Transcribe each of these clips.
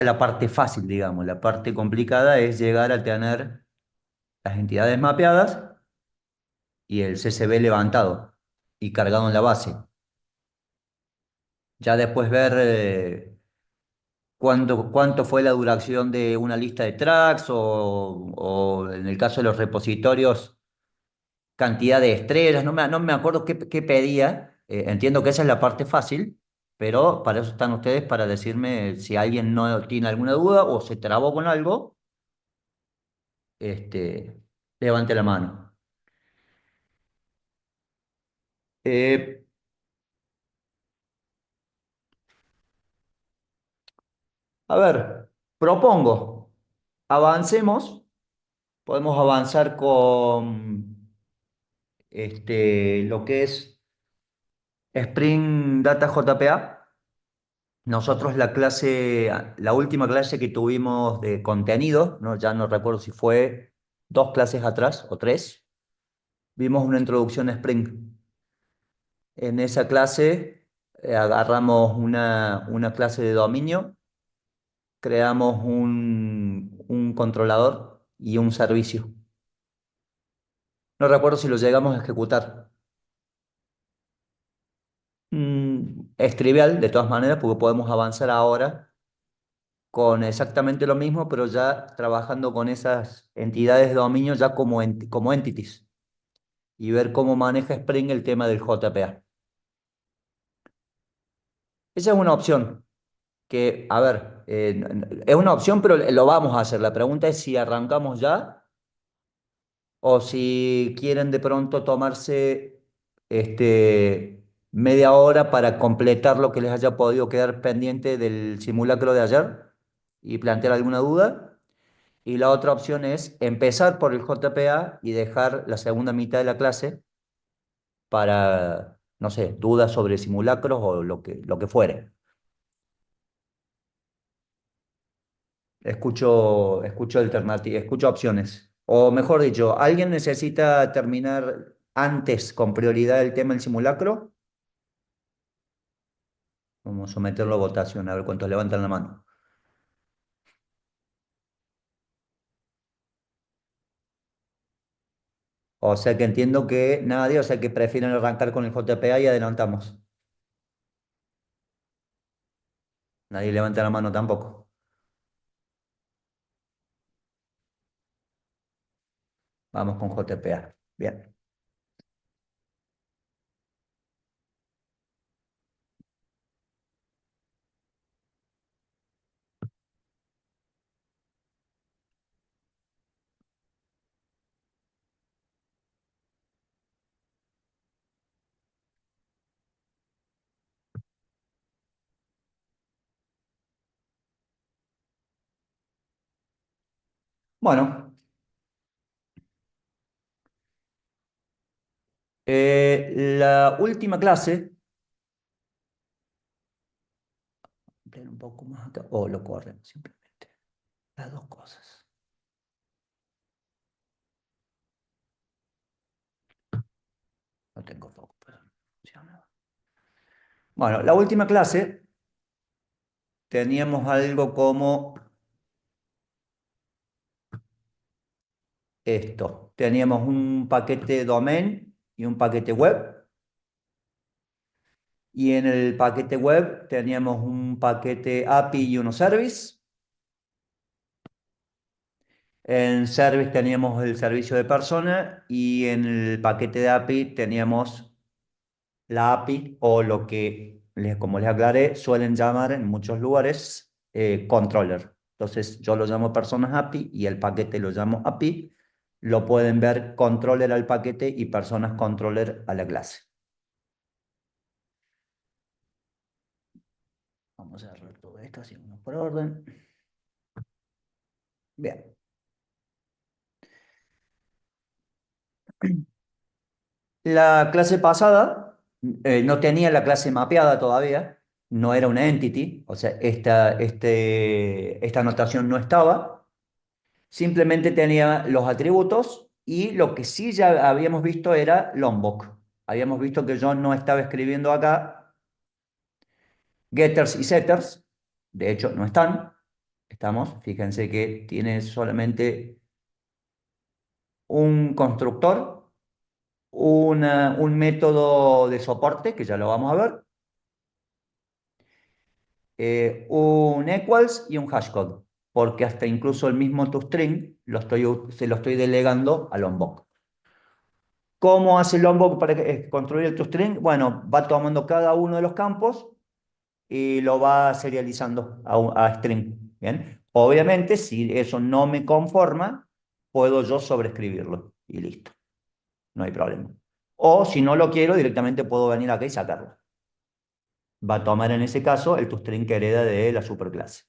la parte fácil, digamos. La parte complicada es llegar a tener las entidades mapeadas y el CSV levantado y cargado en la base. Ya después ver cuánto fue la duración de una lista de tracks o en el caso de los repositorios, cantidad de estrellas. No me acuerdo qué pedía. Entiendo que esa es la parte fácil, pero para eso están ustedes, para decirme si alguien no tiene alguna duda o se trabó con algo, este, levante la mano. Eh, a ver, propongo, avancemos, podemos avanzar con lo que es Spring Data JPA. Nosotros la última clase que tuvimos de contenido, ¿no? Ya no recuerdo si fue 2 clases atrás o 3, vimos una introducción a Spring. En esa clase agarramos una clase de dominio, creamos un controlador y un servicio. No recuerdo si lo llegamos a ejecutar. Es trivial, de todas maneras, porque podemos avanzar ahora con exactamente lo mismo, pero ya trabajando con esas entidades de dominio ya como entities y ver cómo maneja Spring el tema del JPA. Esa es una opción que, a ver, es una opción, pero lo vamos a hacer. La pregunta es si arrancamos ya o si quieren de pronto tomarse media hora para completar lo que les haya podido quedar pendiente del simulacro de ayer y plantear alguna duda. Y la otra opción es empezar por el JPA y dejar la segunda mitad de la clase para, no sé, dudas sobre simulacros o lo que fuere. Escucho opciones. O mejor dicho, ¿alguien necesita terminar antes con prioridad el tema del simulacro? Vamos a someterlo a votación, a ver cuántos levantan la mano. O sea que entiendo que nadie, o sea que prefieren arrancar con el JPA y adelantamos. Nadie levanta la mano tampoco. Vamos con JPA. Bien. Bueno, la última clase, ampliar un poco más acá, o lo corren simplemente. Las dos cosas. No tengo foco, pero no funciona. Bueno, la última clase teníamos algo como esto. Teníamos un paquete domain y un paquete web. Y en el paquete web teníamos un paquete API y unos service. En service teníamos el servicio de persona y en el paquete de API teníamos la API o lo que, como les aclaré, suelen llamar en muchos lugares controller. Entonces yo lo llamo personas API y el paquete lo llamo API. Lo pueden ver controller al paquete y personas controller a la clase. Vamos a arreglar todo esto, así uno por orden. Bien. La clase pasada no tenía la clase mapeada todavía, no era una entity, o sea, esta anotación no estaba, simplemente tenía los atributos y lo que sí ya habíamos visto era Lombok. Habíamos visto que yo no estaba escribiendo acá getters y setters, de hecho no están, ¿Estamos? Fíjense que tiene solamente un constructor, un método de soporte, que ya lo vamos a ver, un equals y un hashcode, porque hasta incluso el mismo toString se lo estoy delegando a Lombok. ¿Cómo hace Lombok para construir el toString? Bueno, va tomando cada uno de los campos y lo va serializando a string. ¿Bien? Obviamente, si eso no me conforma, puedo yo sobreescribirlo y listo, no hay problema. O si no lo quiero, directamente puedo venir acá y sacarlo. Va a tomar en ese caso el toString que hereda de la superclase.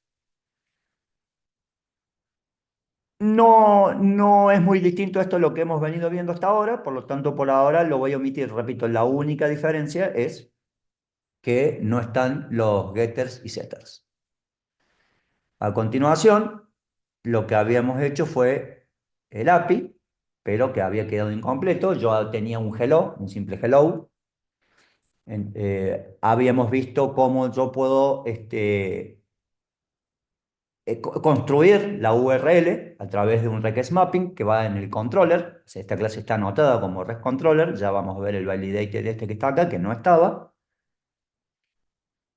No, no es muy distinto esto a lo que hemos venido viendo hasta ahora, por lo tanto, por ahora lo voy a omitir. Repito, la única diferencia es que no están los getters y setters. A continuación, lo que habíamos hecho fue el API, pero que había quedado incompleto. Yo tenía un hello, un simple hello. Habíamos visto cómo yo puedo construir la URL a través de un request mapping que va en el controller. Esta clase está anotada como res controller. Ya vamos a ver el validated este que está acá, que no estaba.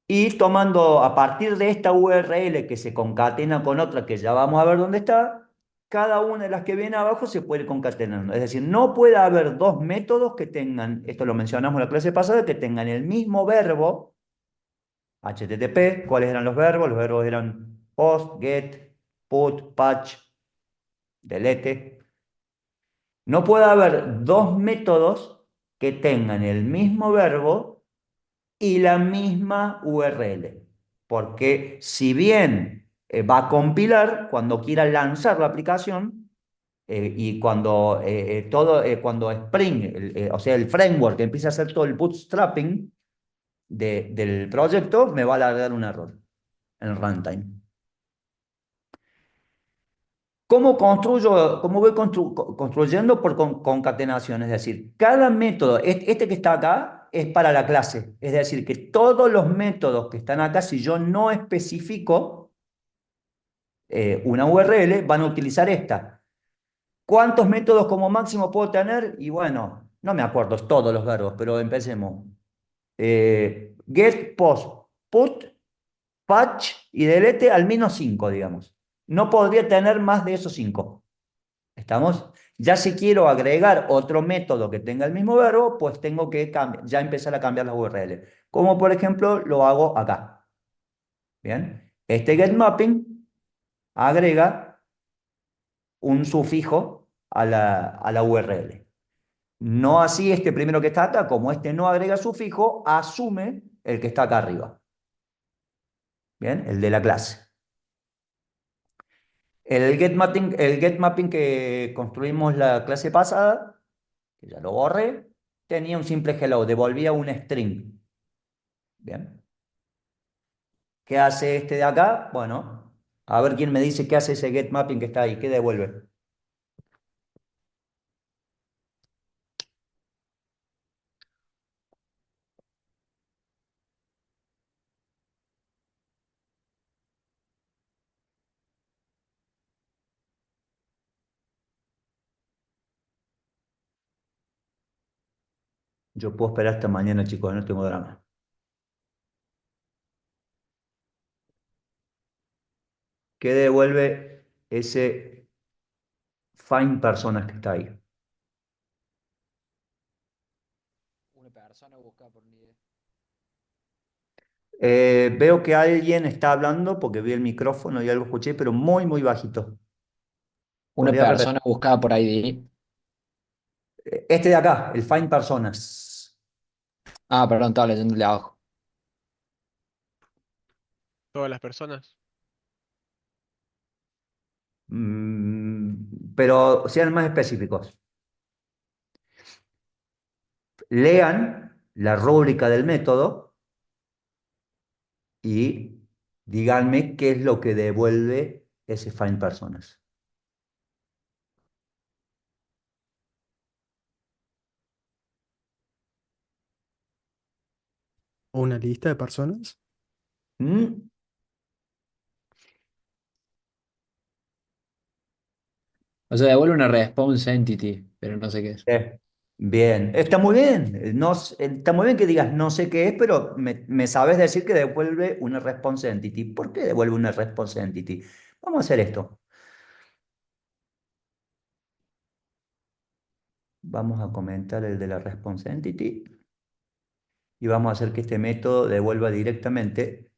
Y tomando a partir de esta URL que se concatena con otra que ya vamos a ver dónde está, cada una de las que viene abajo se puede ir concatenando. Es decir, no puede haber dos métodos que tengan, esto lo mencionamos en la clase pasada, que tengan el mismo verbo, HTTP. ¿Cuáles eran los verbos? Los verbos eran post, get, put, patch, delete. No puede haber dos métodos que tengan el mismo verbo y la misma URL. Porque si bien va a compilar cuando quiera lanzar la aplicación y cuando Spring, o sea, el framework empieza a hacer todo el bootstrapping del proyecto, me va a largar un error en runtime. ¿Cómo voy construyendo por concatenación? Es decir, cada método, este que está acá es para la clase. Es decir, que todos los métodos que están acá, si yo no especifico una URL, van a utilizar esta. ¿Cuántos métodos como máximo puedo tener? Y bueno, no me acuerdo todos los verbos, pero empecemos. Get, post, put, patch y delete al menos 5, digamos. No podría tener más de esos 5. ¿Estamos? Ya si quiero agregar otro método que tenga el mismo verbo, pues tengo que ya empezar a cambiar las URL. Como por ejemplo lo hago acá. ¿Bien? Este getMapping agrega un sufijo a la URL. No así este primero que está acá, como este no agrega sufijo, asume el que está acá arriba. ¿Bien? El de la clase. El getMapping que construimos la clase pasada, que ya lo borré, tenía un simple hello, devolvía un string. Bien. ¿Qué hace este de acá? Bueno, a ver quién me dice qué hace ese getMapping que está ahí, qué devuelve. Yo puedo esperar hasta mañana, chicos, no tengo drama. ¿Qué devuelve ese find personas que está ahí? Una persona buscada por un ID. Veo que alguien está hablando porque vi el micrófono y algo escuché, pero muy, muy bajito. Una ¿Podría repetir? persona buscada por ID. Este de acá, el find personas. Ah, perdón, estaba leyendo el de abajo. Todas las personas. Pero sean más específicos. Lean la rúbrica del método y díganme qué es lo que devuelve ese find personas. ¿O una lista de personas? ¿Mm? O sea, devuelve una response entity, pero no sé qué es. Bien, está muy bien. No, está muy bien que digas no sé qué es, pero me sabes decir que devuelve una response entity. ¿Por qué devuelve una response entity? Vamos a hacer esto. Vamos a comentar el de la response entity y vamos a hacer que este método devuelva directamente.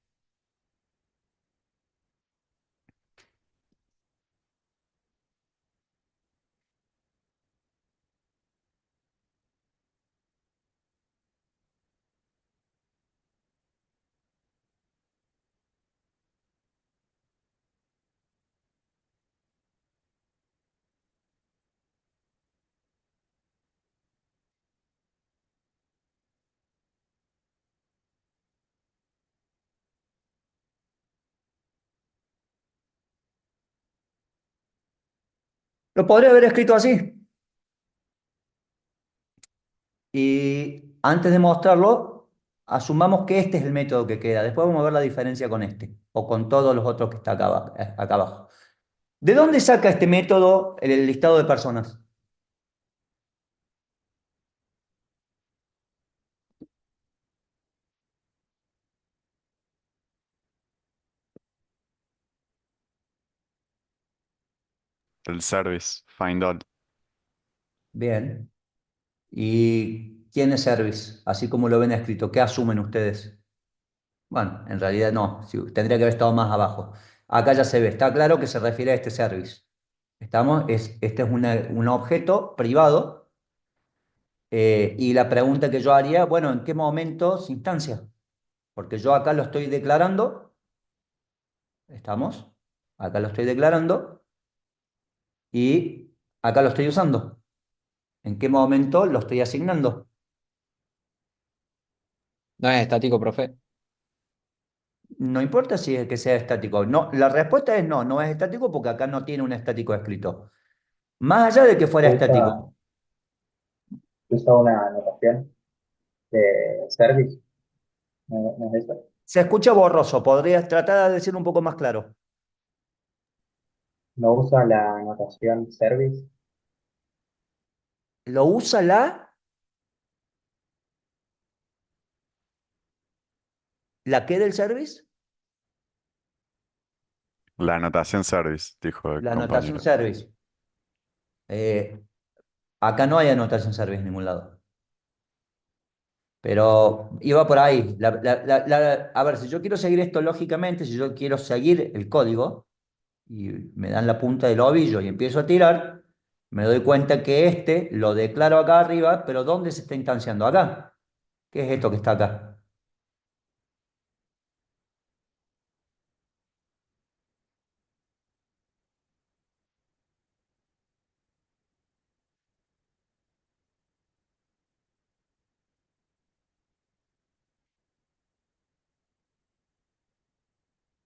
Lo podría haber escrito así. Y antes de mostrarlo, asumamos que este es el método que queda. Después vamos a ver la diferencia con este o con todos los otros que está acá abajo. ¿De dónde saca este método el listado de personas? El service, find all. Bien. ¿Y quién es service? Así como lo ven escrito, ¿qué asumen ustedes? Bueno, en realidad no, sí, tendría que haber estado más abajo. Acá ya se ve, está claro que se refiere a este service. ¿Estamos? Este es un objeto privado y la pregunta que yo haría, bueno, ¿en qué momento se instancia? Porque yo acá lo estoy declarando, ¿estamos? Acá lo estoy declarando y acá lo estoy usando. ¿En qué momento lo estoy asignando? No es estático, profe. No importa si es que sea estático. No, la respuesta es no, no es estático porque acá no tiene un estático escrito. Más allá de que fuera Usa, estático. usa una notación de service, ¿no es eso? Se escucha borroso, podrías tratar de decir un poco más claro. No usa la notación service, ¿Lo usa la que del service? La anotación service, dijo el La anotación compañero. service. Eh, Acá no hay anotación service en ningún lado. Pero iba por ahí. A ver, si yo quiero seguir esto lógicamente, si yo quiero seguir el código y me dan la punta del ovillo y empiezo a tirar, me doy cuenta que este lo declaro acá arriba, pero ¿dónde se está instanciando? Acá. ¿Qué es esto que está acá?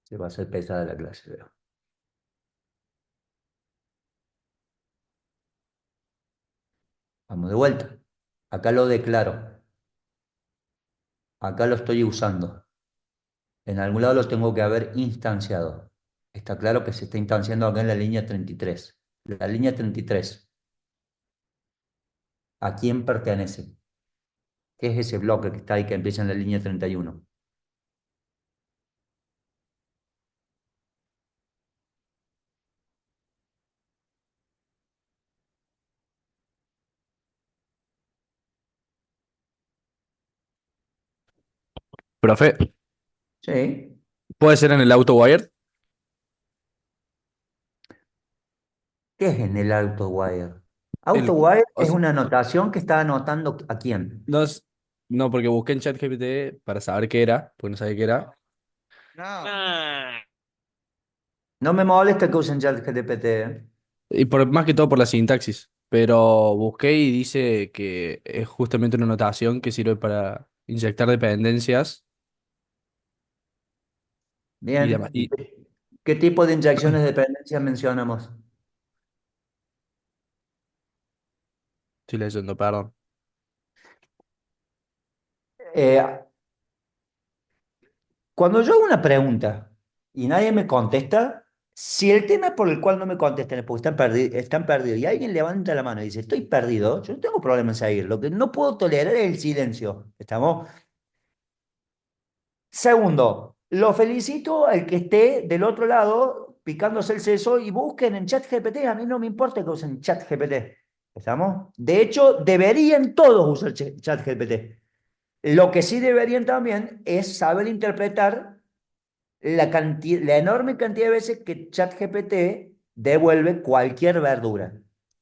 Se va a hacer pesada la clase, veo. Vamos de vuelta. Acá lo declaro. Acá lo estoy usando. En algún lado lo tengo que haber instanciado. Está claro que se está instanciando acá en la línea 33. La línea 33, ¿a quién pertenece? ¿Qué es ese bloque que está ahí que empieza en la línea 31? Profe, Sí. ¿puede ser en el AutoWire? ¿Qué es en el AutoWire? El, AutoWire o es sea, una anotación que está anotando a quién. no, no, porque busqué en ChatGPT para saber qué era, porque no sabía qué era. No me molesta que usen ChatGPT. Y por, más que todo por la sintaxis. Pero busqué y dice que es justamente una notación que sirve para inyectar dependencias y demás. Bien. ¿Y qué tipo de inyecciones de dependencia mencionamos? Estoy leyendo, perdón. Eh, Cuando yo hago una pregunta y nadie me contesta, Si el tema por el cual no me contestan es porque están perdidos y alguien levanta la mano y dice, estoy perdido, yo no tengo problema en seguir. Lo que no puedo tolerar es el silencio. ¿Estamos? Segundo, lo felicito al que esté del otro lado picándose el seso y busquen en ChatGPT. A mí no me importa que usen ChatGPT. ¿Estamos? De hecho, deberían todos usar ChatGPT. Lo que sí deberían también es saber interpretar la enorme cantidad de veces que ChatGPT devuelve cualquier verdura.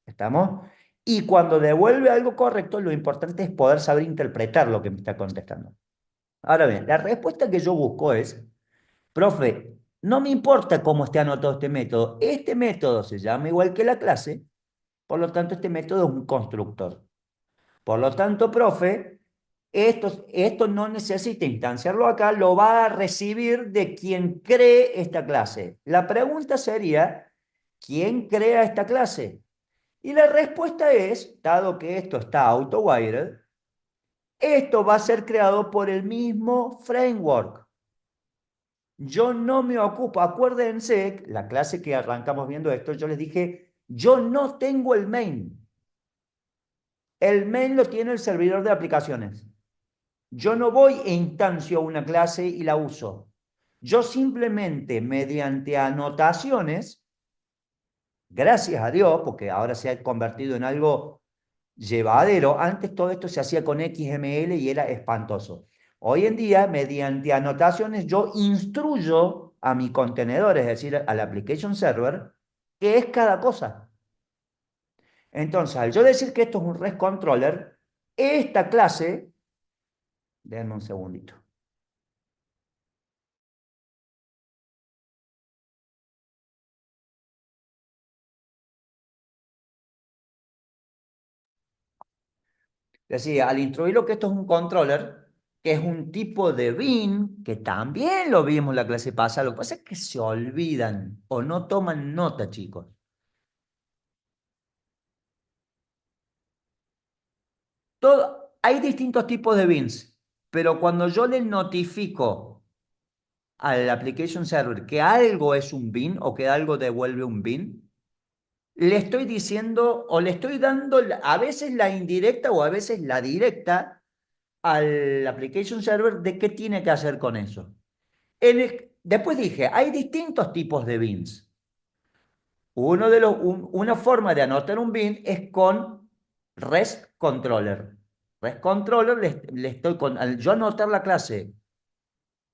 ¿Estamos? Y cuando devuelve algo correcto, lo importante es poder saber interpretar lo que me está contestando. Ahora bien, la respuesta que yo busco es, profe, no me importa cómo esté anotado este método se llama igual que la clase, por lo tanto este método es un constructor. Por lo tanto, profe, esto no necesita instanciarlo acá, lo va a recibir de quien cree esta clase. La pregunta sería, ¿quién crea esta clase? Y la respuesta es, dado que esto está auto-wired, esto va a ser creado por el mismo framework. Yo no me ocupo, acuérdense, la clase que arrancamos viendo esto, yo les dije, yo no tengo el main. El main lo tiene el servidor de aplicaciones. Yo no voy e instancio una clase y la uso. Yo simplemente mediante anotaciones, gracias a Dios, porque ahora se ha convertido en algo llevadero. Antes todo esto se hacía con XML y era espantoso. Hoy en día, mediante anotaciones, yo instruyo a mi contenedor, es decir, al application server, qué es cada cosa. Entonces, al yo decir que esto es un REST controller, esta clase, denme un segundito. Decía, al instruirlo que esto es un controller, que es un tipo de bin, que también lo vimos en la clase pasada, lo que pasa es que se olvidan o no toman nota, chicos. Hay distintos tipos de bins, pero cuando yo le notifico al application server que algo es un bin o que algo devuelve un bin, le estoy diciendo o le estoy dando a veces la indirecta o a veces la directa al application server de qué tiene que hacer con eso. Después dije, hay distintos tipos de bins. Una forma de anotar un bin es con REST controller. REST controller, al yo anotar la clase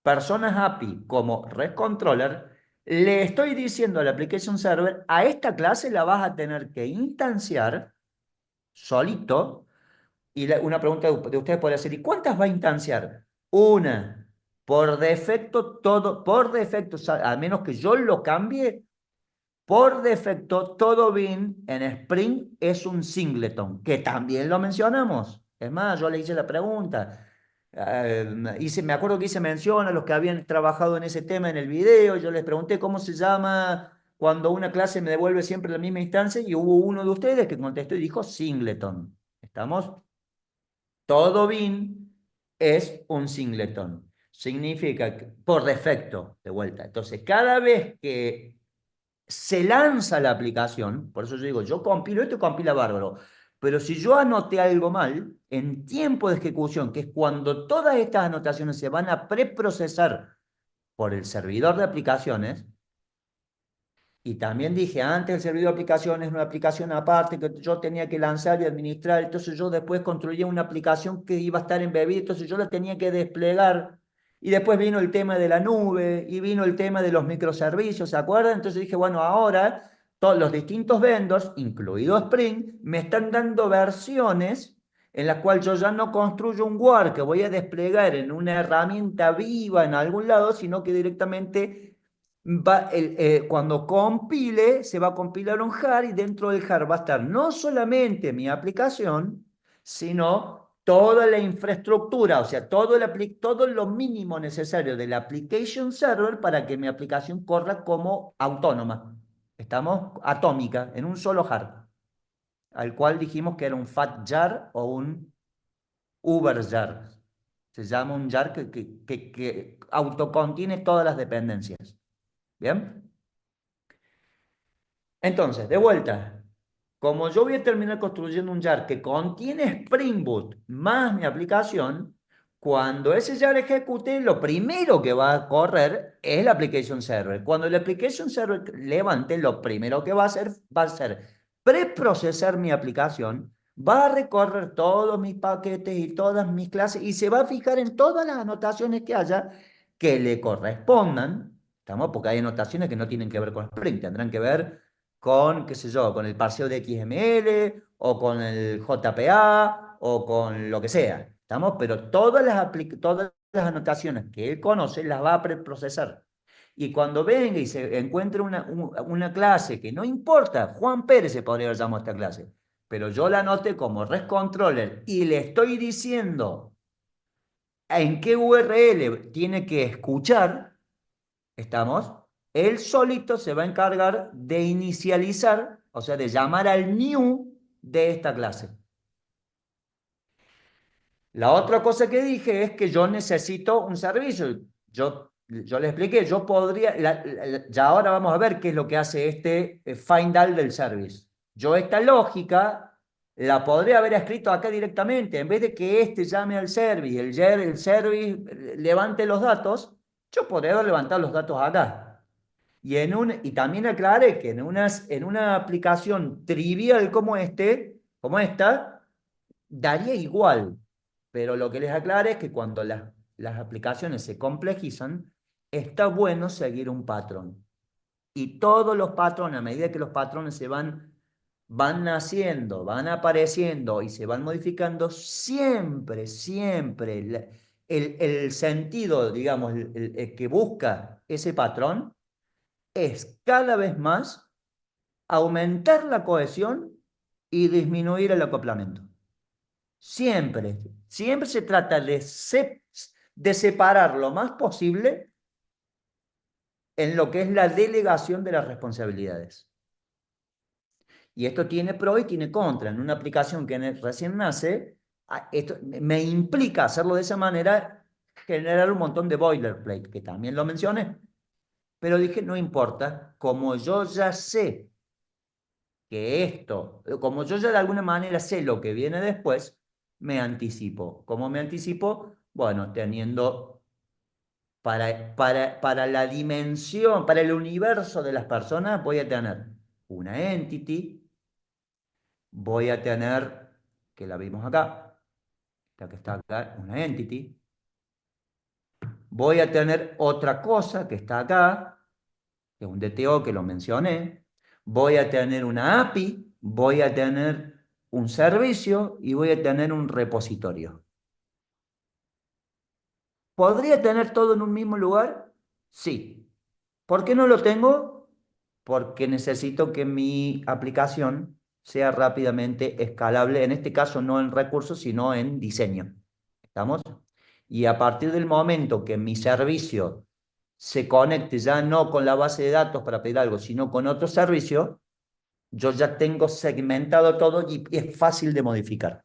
personas API como REST controller, le estoy diciendo al application server, a esta clase la vas a tener que instanciar solito. Y una pregunta de ustedes podría ser, ¿y cuántas va a instanciar? Una. Por defecto, por defecto, a menos que yo lo cambie, por defecto, todo bin en Spring es un singleton, que también lo mencionamos. Es más, yo le hice la pregunta. Me acuerdo que hice mención a los que habían trabajado en ese tema en el video. Yo les pregunté cómo se llama cuando una clase me devuelve siempre la misma instancia y hubo uno de ustedes que contestó y dijo singleton. ¿Estamos? Todo bin es un singleton. Significa que, por defecto, de vuelta. Entonces, cada vez que se lanza la aplicación, por eso yo digo, yo compilo esto y compila bárbaro, pero si yo anoté algo mal, en tiempo de ejecución, que es cuando todas estas anotaciones se van a preprocesar por el servidor de aplicaciones, y también dije, antes el servidor de aplicaciones, una aplicación aparte que yo tenía que lanzar y administrar, entonces yo después construí una aplicación que iba a estar embebida, entonces yo la tenía que desplegar, y después vino el tema de la nube, y vino el tema de los microservicios, ¿se acuerdan? Entonces dije, bueno, ahora todos los distintos vendors, incluido Spring, me están dando versiones en las cuales yo ya no construyo un Word que voy a desplegar en una herramienta viva en algún lado, sino que directamente cuando compile, se va a compilar un jar y dentro del jar va a estar no solamente mi aplicación, sino toda la infraestructura, o sea, todo lo mínimo necesario del application server para que mi aplicación corra como autónoma. Estamos atómica, en un solo jar, al cual dijimos que era un fat jar o un uber jar. Se llama un jar que autocontiene todas las dependencias. ¿Bien? Entonces, de vuelta, como yo voy a terminar construyendo un jar que contiene Spring Boot más mi aplicación, cuando ese jar ejecute, lo primero que va a correr es el application server. Cuando el application server levante, lo primero que va a ser preprocesar mi aplicación, va a recorrer todos mis paquetes y todas mis clases y se va a fijar en todas las anotaciones que haya que le correspondan. ¿Estamos? Porque hay anotaciones que no tienen que ver con Spring, tendrán que ver con, qué sé yo, con el parseo de XML o con el JPA o con lo que sea. ¿Estamos? Pero todas las anotaciones que él conoce las va a preprocesar. Y cuando venga y se encuentre una clase que no importa, Juan Pérez se podría haber llamado a esta clase, pero yo la anoté como REST controller y le estoy diciendo en qué URL tiene que escuchar, ¿estamos? Él solito se va a encargar de inicializar, o sea, de llamar al new de esta clase. La otra cosa que dije es que yo necesito un servicio. Yo le expliqué, yo podría, ya ahora vamos a ver qué es lo que hace este find all del service. Yo esta lógica la podría haber escrito acá directamente, en vez de que este llame al service, el service levante los datos, yo podría haber levantado los datos acá. Y también aclaré que en una aplicación trivial como esta, daría igual. Pero lo que les aclaro es que cuando las aplicaciones se complejizan, está bueno seguir un patrón. Y todos los patrones, a medida que los patrones van naciendo, van apareciendo y se van modificando, siempre el sentido, digamos, el que busca ese patrón es cada vez más aumentar la cohesión y disminuir el acoplamiento. Siempre se trata de separar lo más posible en lo que es la delegación de las responsabilidades. Y esto tiene pro y tiene contra. En una aplicación que recién nace, esto me implica hacerlo de esa manera, generar un montón de boilerplate, que también lo mencioné. Pero dije, no importa, como yo ya sé que como yo ya de alguna manera sé lo que viene después, me anticipo. ¿Cómo me anticipo? Bueno, teniendo para la dimensión, para el universo de las personas, voy a tener una entity, voy a tener, que la vimos acá, la que está acá, una entity, voy a tener otra cosa que está acá, que es un DTO que lo mencioné, voy a tener una API, voy a tener un servicio y voy a tener un repositorio. ¿Podría tener todo en un mismo lugar? Sí. ¿Por qué no lo tengo? Porque necesito que mi aplicación sea rápidamente escalable, en este caso no en recursos, sino en diseño. ¿Estamos? Y a partir del momento que mi servicio se conecte ya no con la base de datos para pedir algo, sino con otro servicio, yo ya tengo segmentado todo y es fácil de modificar.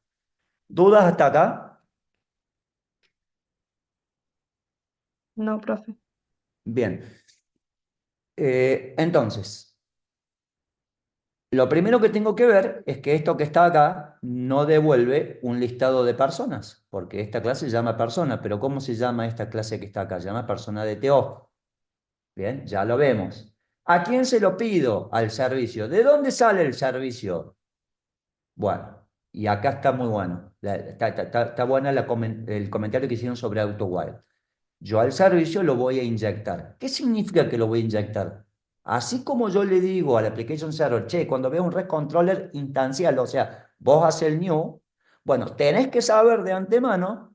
¿Dudas hasta acá? No, profe. Bien. Entonces, lo primero que tengo que ver es que esto que está acá no devuelve un listado de personas, porque esta clase se llama persona, pero ¿cómo se llama esta clase que está acá? Se llama persona de TO. Bien, ya lo vemos. ¿A quién se lo pido? Al servicio. ¿De dónde sale el servicio? Bueno, y acá está muy bueno. Está buena el comentario que hicieron sobre AutoWire. Yo al servicio lo voy a inyectar. ¿Qué significa que lo voy a inyectar? Así como yo le digo al application server, che, cuando veo un REST controller instancial, o sea, vos haces el new, bueno, tenés que saber de antemano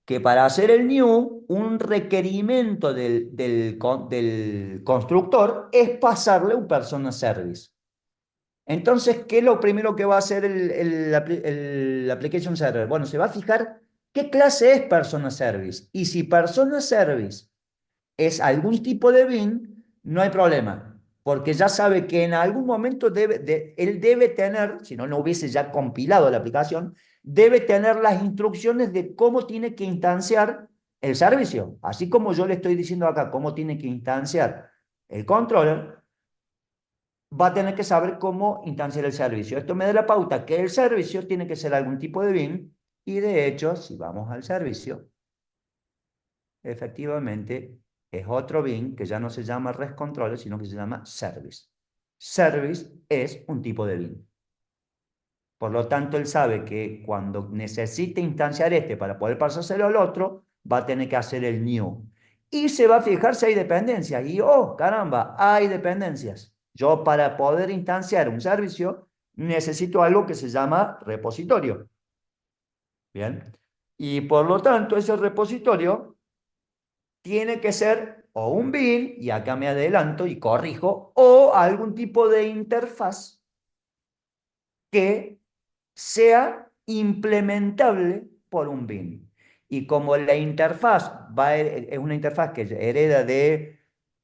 que para hacer el new, un requerimiento del constructor es pasarle un persona service. Entonces, ¿qué es lo primero que va a hacer el application server? Bueno, se va a fijar qué clase es persona service. Y si persona service es algún tipo de bin, no hay problema, porque ya sabe que en algún momento él debe tener, si no, no hubiese ya compilado la aplicación, debe tener las instrucciones de cómo tiene que instanciar el servicio. Así como yo le estoy diciendo acá cómo tiene que instanciar el controller, va a tener que saber cómo instanciar el servicio. Esto me da la pauta que el servicio tiene que ser algún tipo de bin, y de hecho, si vamos al servicio, efectivamente es otro bin que ya no se llama REST controller, sino que se llama service. Service es un tipo de bin. Por lo tanto, él sabe que cuando necesite instanciar este para poder pasárselo al otro, va a tener que hacer el new. Y se va a fijar si hay dependencias. Y, oh, caramba, hay dependencias. Yo para poder instanciar un servicio, necesito algo que se llama repositorio. Bien. Y por lo tanto, ese repositorio tiene que ser o un bin, y acá me adelanto y corrijo, o algún tipo de interfaz que sea implementable por un bin. Y como la interfaz es una interfaz que hereda de,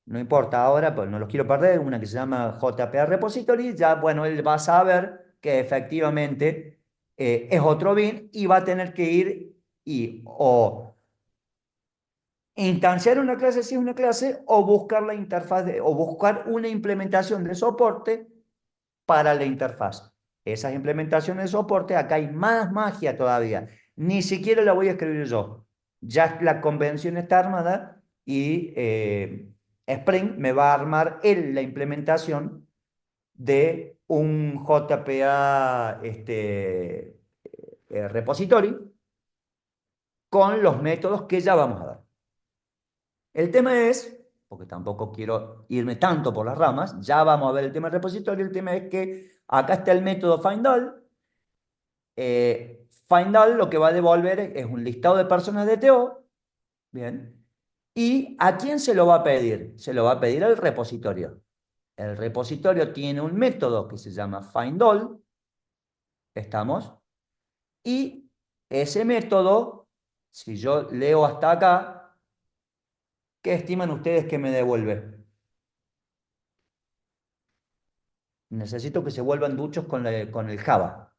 no importa ahora, pues no los quiero perder, una que se llama JPA Repository, ya, bueno, él va a saber que efectivamente es otro bin, y va a tener que ir y o instanciar una clase si es una clase, o buscar la interfaz o buscar una implementación de soporte para la interfaz. Esas implementaciones de soporte, acá hay más magia todavía. Ni siquiera la voy a escribir yo. Ya la convención está armada, y Spring me va a armar la implementación de un JPA repository con los métodos que ya vamos a dar. El tema es, porque tampoco quiero irme tanto por las ramas, ya vamos a ver el tema del repositorio. El tema es que acá está el método findAll. FindAll lo que va a devolver es un listado de personas de TO. Bien. ¿Y a quién se lo va a pedir? Se lo va a pedir al repositorio. El repositorio tiene un método que se llama findAll. ¿Estamos? Y ese método, si yo leo hasta acá, ¿qué estiman ustedes que me devuelve? Necesito que se vuelvan duchos con el Java.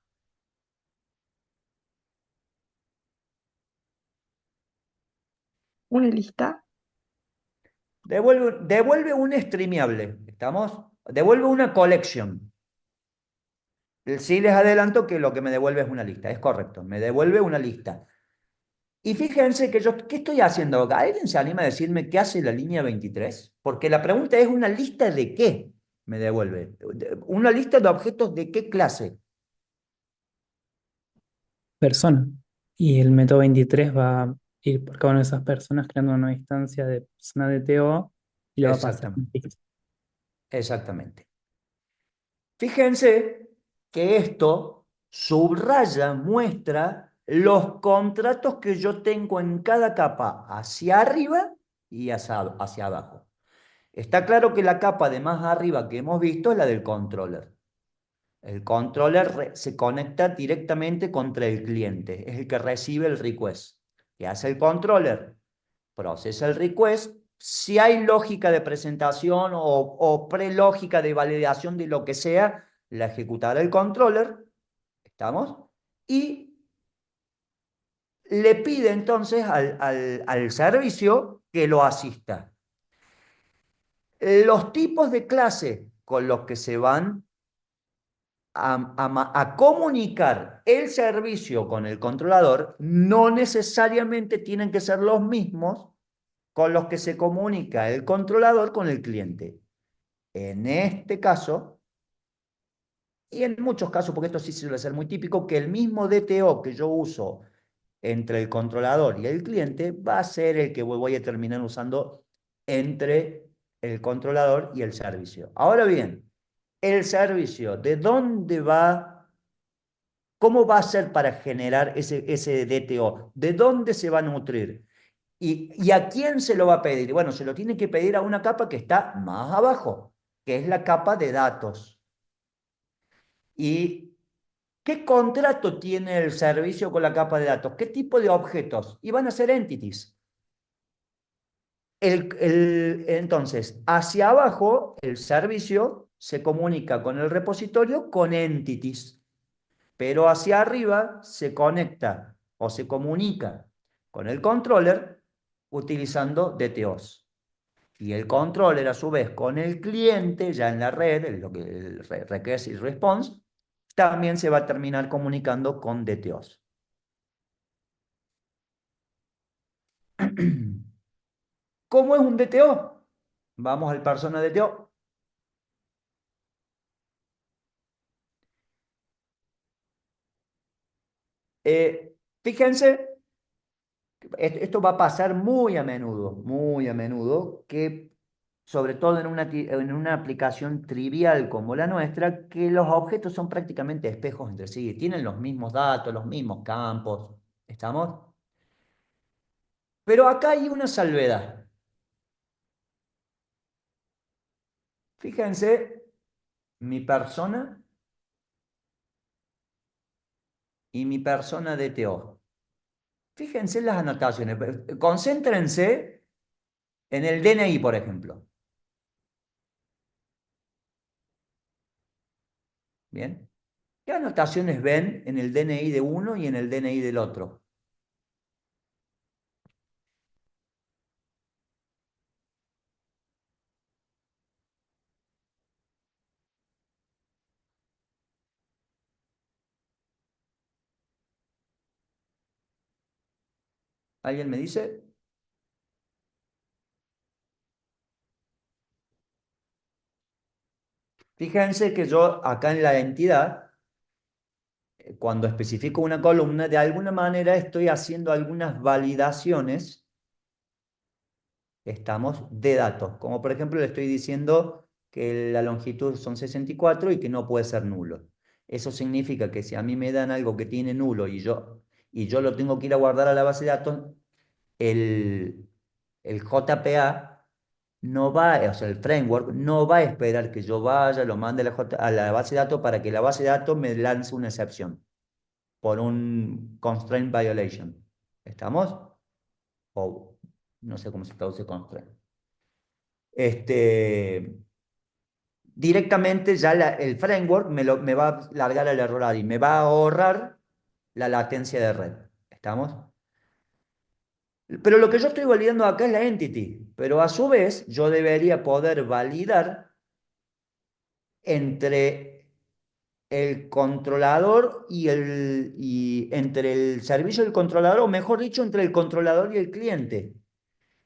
¿Una lista? Devuelve un streameable, ¿estamos? Devuelve una collection. Sí les adelanto que lo que me devuelve es una lista, es correcto, me devuelve una lista. Y fíjense que yo, ¿qué estoy haciendo acá? ¿Alguien se anima a decirme qué hace la línea 23? Porque la pregunta es, ¿una lista de qué me devuelve? ¿Una lista de objetos de qué clase? Persona. Y el método 23 va a ir por cada una de esas personas creando una instancia de persona de TO y le va a pasar un Exactamente, ticket. exactamente. Fíjense que esto subraya, muestra los contratos que yo tengo en cada capa, hacia arriba y hacia abajo. Está claro que la capa de más arriba que hemos visto es la del controller. El controller se conecta directamente contra el cliente, es el que recibe el request. ¿Qué hace el controller? Procesa el request. Si hay lógica de presentación o prelógica de validación de lo que sea, la ejecutará el controller. ¿Estamos? Y le pide entonces al servicio que lo asista. Los tipos de clase con los que se van a comunicar el servicio con el controlador no necesariamente tienen que ser los mismos con los que se comunica el controlador con el cliente. En este caso, y en muchos casos, porque esto sí suele ser muy típico, que el mismo DTO que yo uso entre el controlador y el cliente va a ser el que voy a terminar usando entre el controlador y el servicio. Ahora bien, el servicio, ¿de dónde va? ¿Cómo va a ser para generar ese DTO? ¿De dónde se va a nutrir? ¿Y a quién se lo va a pedir? Bueno, se lo tiene que pedir a una capa que está más abajo, que es la capa de datos. ¿Y qué contrato tiene el servicio con la capa de datos? ¿Qué tipo de objetos? Y van a ser entities. Entonces, hacia abajo, el servicio se comunica con el repositorio con entities, pero hacia arriba se conecta o se comunica con el controller utilizando DTOs. Y el controller, a su vez, con el cliente, ya en la red, lo que el request y response, también se va a terminar comunicando con DTOs. ¿Cómo es un DTO? Vamos al persona DTO. Fíjense, esto va a pasar muy a menudo, que sobre todo en una aplicación trivial como la nuestra, que los objetos son prácticamente espejos entre sí, tienen los mismos datos, los mismos campos, ¿estamos? Pero acá hay una salvedad. Fíjense, mi persona y mi persona DTO. Fíjense en las anotaciones, concéntrense en el DNI, por ejemplo. ¿Bien? ¿Qué anotaciones ven en el DNI de uno y en el DNI del otro? ¿Alguien me dice? Fíjense que yo acá en la entidad, cuando especifico una columna, de alguna manera estoy haciendo algunas validaciones, estamos, de datos. Como por ejemplo le estoy diciendo que la longitud son 64 y que no puede ser nulo. Eso significa que si a mí me dan algo que tiene nulo y yo lo tengo que ir a guardar a la base de datos, el, el JPA no va, o sea, el framework no va a esperar que yo vaya, lo mande a la base de datos para que la base de datos me lance una excepción por un constraint violation. ¿Estamos? O no sé cómo se traduce constraint. Directamente ya el framework me va a largar el error ahí, me va a ahorrar la latencia de red. ¿Estamos? Pero lo que yo estoy validando acá es la entity, pero a su vez yo debería poder validar entre el controlador y entre el servicio y el controlador, o mejor dicho, entre el controlador y el cliente.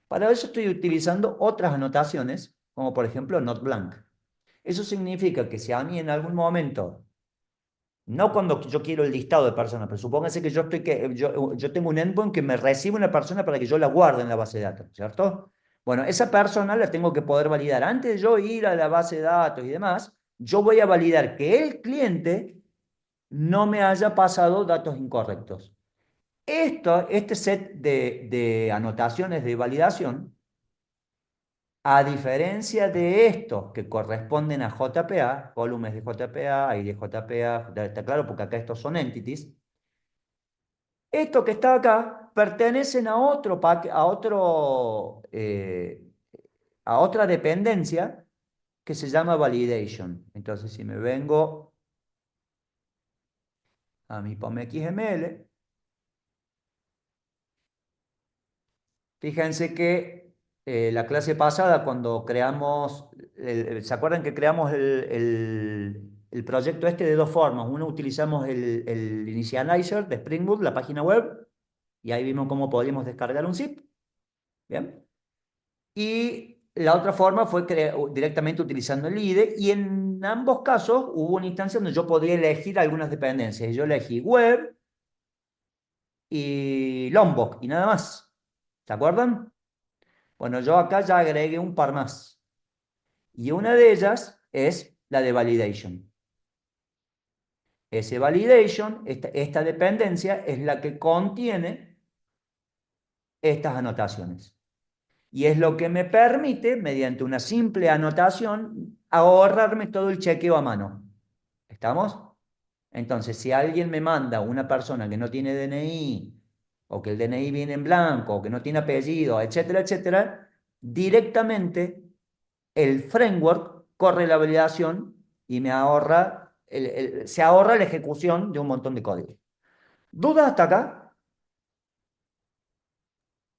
Para eso estoy utilizando otras anotaciones, como por ejemplo not blank. Eso significa que si a mí en algún momento, no cuando yo quiero el listado de personas, pero supóngase que yo tengo un endpoint que me recibe una persona para que yo la guarde en la base de datos, ¿cierto? Bueno, esa persona la tengo que poder validar. Antes de yo ir a la base de datos y demás, yo voy a validar que el cliente no me haya pasado datos incorrectos. Este set de anotaciones de validación, a diferencia de estos que corresponden a JPA, volúmenes de JPA, ID de JPA, está claro porque acá estos son entities, estos que está acá pertenecen a a otra dependencia que se llama validation. Entonces, si me vengo a mi POM XML, fíjense que la clase pasada, cuando creamos, ¿se acuerdan que creamos el proyecto este de dos formas? Uno utilizamos el initializer de Spring Boot, la página web, y ahí vimos cómo podíamos descargar un zip. ¿Bien? Y la otra forma fue directamente utilizando el IDE, y en ambos casos hubo una instancia donde yo podía elegir algunas dependencias. Yo elegí web y Lombok y nada más. ¿Se acuerdan? Bueno, yo acá ya agregué un par más. Y una de ellas es la de validation. Ese validation, esta dependencia, es la que contiene estas anotaciones. Y es lo que me permite, mediante una simple anotación, ahorrarme todo el chequeo a mano. ¿Estamos? Entonces, si alguien me manda una persona que no tiene DNI, o que el DNI viene en blanco, o que no tiene apellido, etcétera, etcétera, directamente el framework corre la validación y me ahorra, se ahorra la ejecución de un montón de código. ¿Dudas hasta acá?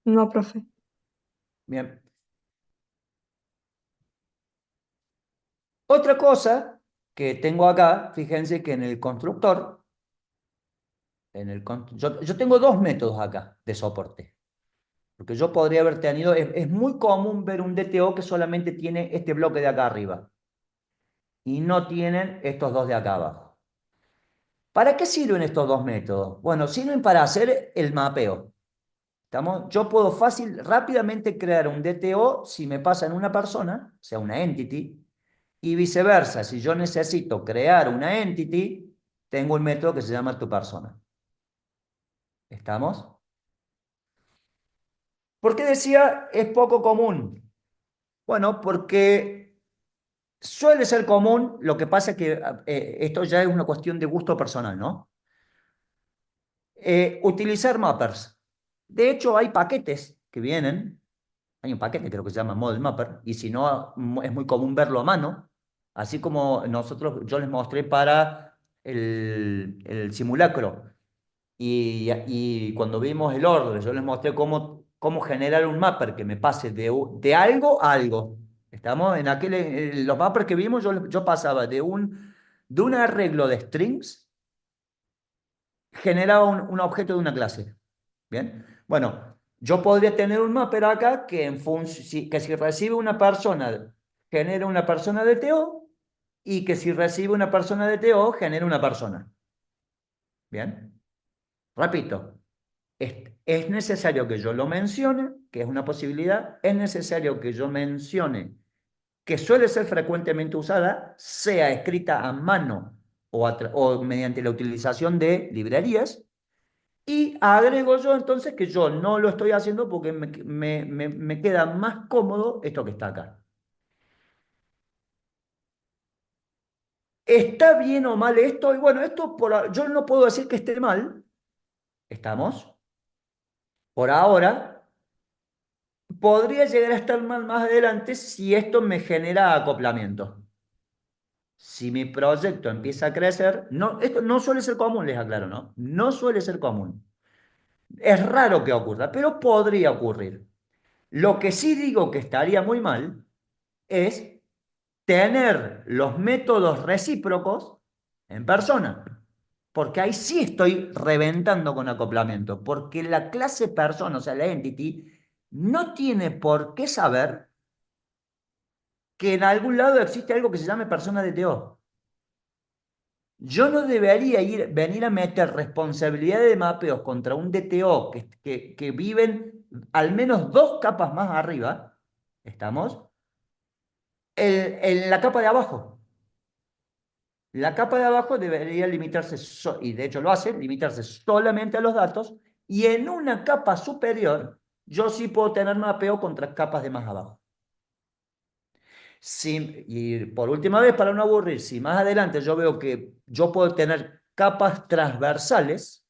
No, profe. Bien. Otra cosa que tengo acá, fíjense que en el constructor, yo tengo dos métodos acá de soporte. Porque yo podría haber tenido, es muy común ver un DTO que solamente tiene este bloque de acá arriba y no tienen estos dos de acá abajo. ¿Para qué sirven estos dos métodos? Bueno, sirven para hacer el mapeo. ¿Estamos? Yo puedo rápidamente crear un DTO si me pasa en una persona, o sea, una entity, y viceversa. Si yo necesito crear una entity, tengo un método que se llama tu persona. ¿Estamos? ¿Por qué decía es poco común? Bueno, porque suele ser común, lo que pasa es que esto ya es una cuestión de gusto personal, ¿no? Utilizar mappers. De hecho, hay paquetes que vienen, hay un paquete creo que se llama Model Mapper, y si no, es muy común verlo a mano, así como yo les mostré para el simulacro. Y cuando vimos el order, yo les mostré cómo generar un mapper que me pase de algo a algo. Estamos en los mappers que vimos, yo pasaba de un arreglo de strings, generaba un objeto de una clase. ¿Bien? Bueno, yo podría tener un mapper acá que si recibe una persona, genera una persona de TO, y que si recibe una persona de TO, genera una persona. ¿Bien? Repito, es necesario que yo lo mencione, que es una posibilidad, es necesario que yo mencione que suele ser frecuentemente usada, sea escrita a mano o mediante la utilización de librerías, y agrego yo entonces que yo no lo estoy haciendo porque me queda más cómodo esto que está acá. ¿Está bien o mal esto? Y bueno, yo no puedo decir que esté mal, ¿estamos? Por ahora, podría llegar a estar mal más adelante si esto me genera acoplamiento. Si mi proyecto empieza a crecer, esto no suele ser común, les aclaro, ¿no? No suele ser común. Es raro que ocurra, pero podría ocurrir. Lo que sí digo que estaría muy mal es tener los métodos recíprocos en persona. Porque ahí sí estoy reventando con acoplamiento. Porque la clase persona, o sea, la entity, no tiene por qué saber que en algún lado existe algo que se llame persona DTO. Yo no debería venir a meter responsabilidad de mapeos contra un DTO que viven al menos dos capas más arriba, ¿estamos? En la capa de abajo. La capa de abajo debería limitarse, y de hecho lo hace, limitarse solamente a los datos, y en una capa superior yo sí puedo tener mapeo contra capas de más abajo. Y por última vez, para no aburrir, si más adelante yo veo que yo puedo tener capas transversales,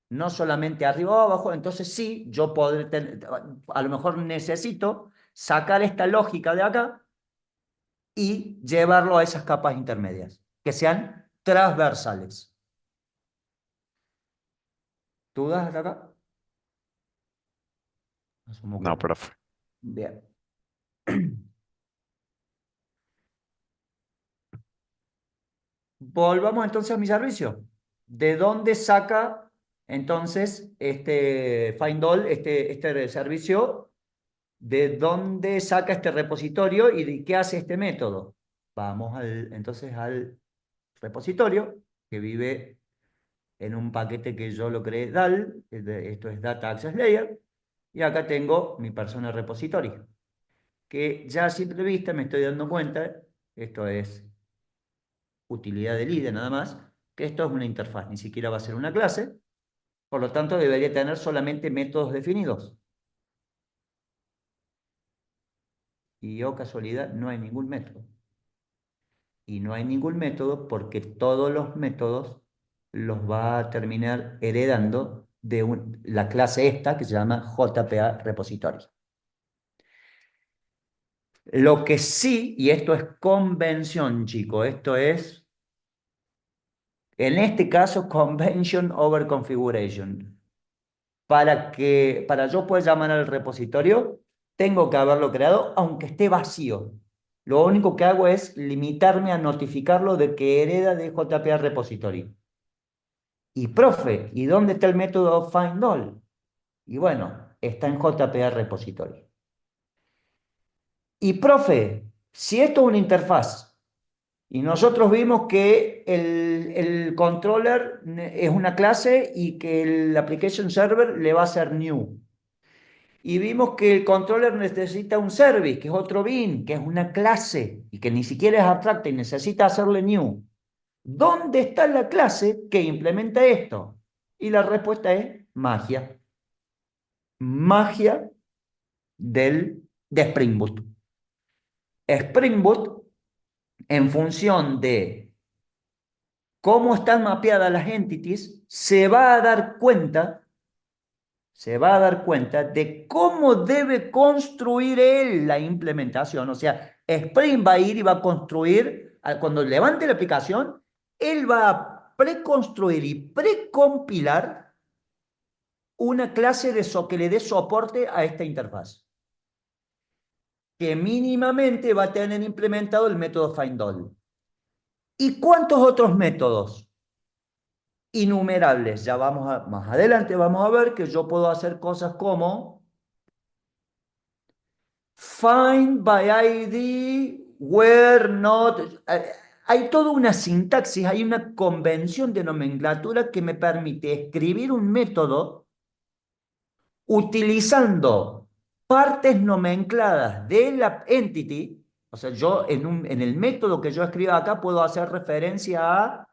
no solamente arriba o abajo, entonces sí, yo podré tener, a lo mejor necesito sacar esta lógica de acá y llevarlo a esas capas intermedias, que sean transversales. ¿Dudas hasta acá? Asumo que No, no. profe. Bien. Volvamos entonces a mi servicio. ¿De dónde saca entonces este Find este servicio? ¿De dónde saca este repositorio y de qué hace este método? Vamos entonces al repositorio que vive en un paquete que yo lo creé DAL, esto es Data Access Layer, y acá tengo mi persona repositorio, que ya a simple vista me estoy dando cuenta, esto es utilidad del IDE nada más, que esto es una interfaz, ni siquiera va a ser una clase, por lo tanto debería tener solamente métodos definidos. Y oh casualidad, no hay ningún método. Y no hay ningún método porque todos los métodos los va a terminar heredando de la clase esta que se llama JPA Repository. Lo que sí, y esto es convención, chicos, esto es, en este caso, convention over configuration. Para yo poder llamar al repositorio, tengo que haberlo creado aunque esté vacío. Lo único que hago es limitarme a notificarlo de que hereda de JPA Repository. Y profe, ¿y dónde está el método find all? Y bueno, está en JPA Repository. Y profe, si esto es una interfaz y nosotros vimos que el controller es una clase y que el application server le va a ser new. Y vimos que el controller necesita un service, que es otro bin, que es una clase y que ni siquiera es abstracta y necesita hacerle new. ¿Dónde está la clase que implementa esto? Y la respuesta es magia. Magia de Spring Boot. Spring Boot, en función de cómo están mapeadas las entities, se va a dar cuenta de cómo debe construir él la implementación. O sea, Spring va a ir y va a construir, cuando levante la aplicación, él va a preconstruir y precompilar una clase que le dé soporte a esta interfaz, que mínimamente va a tener implementado el método findAll. ¿Y cuántos otros métodos? Innumerables. Ya más adelante vamos a ver que yo puedo hacer cosas como find by ID, where not. Hay toda una sintaxis, hay una convención de nomenclatura que me permite escribir un método utilizando partes nomencladas de la entity. O sea, yo en el método que yo escribo acá puedo hacer referencia a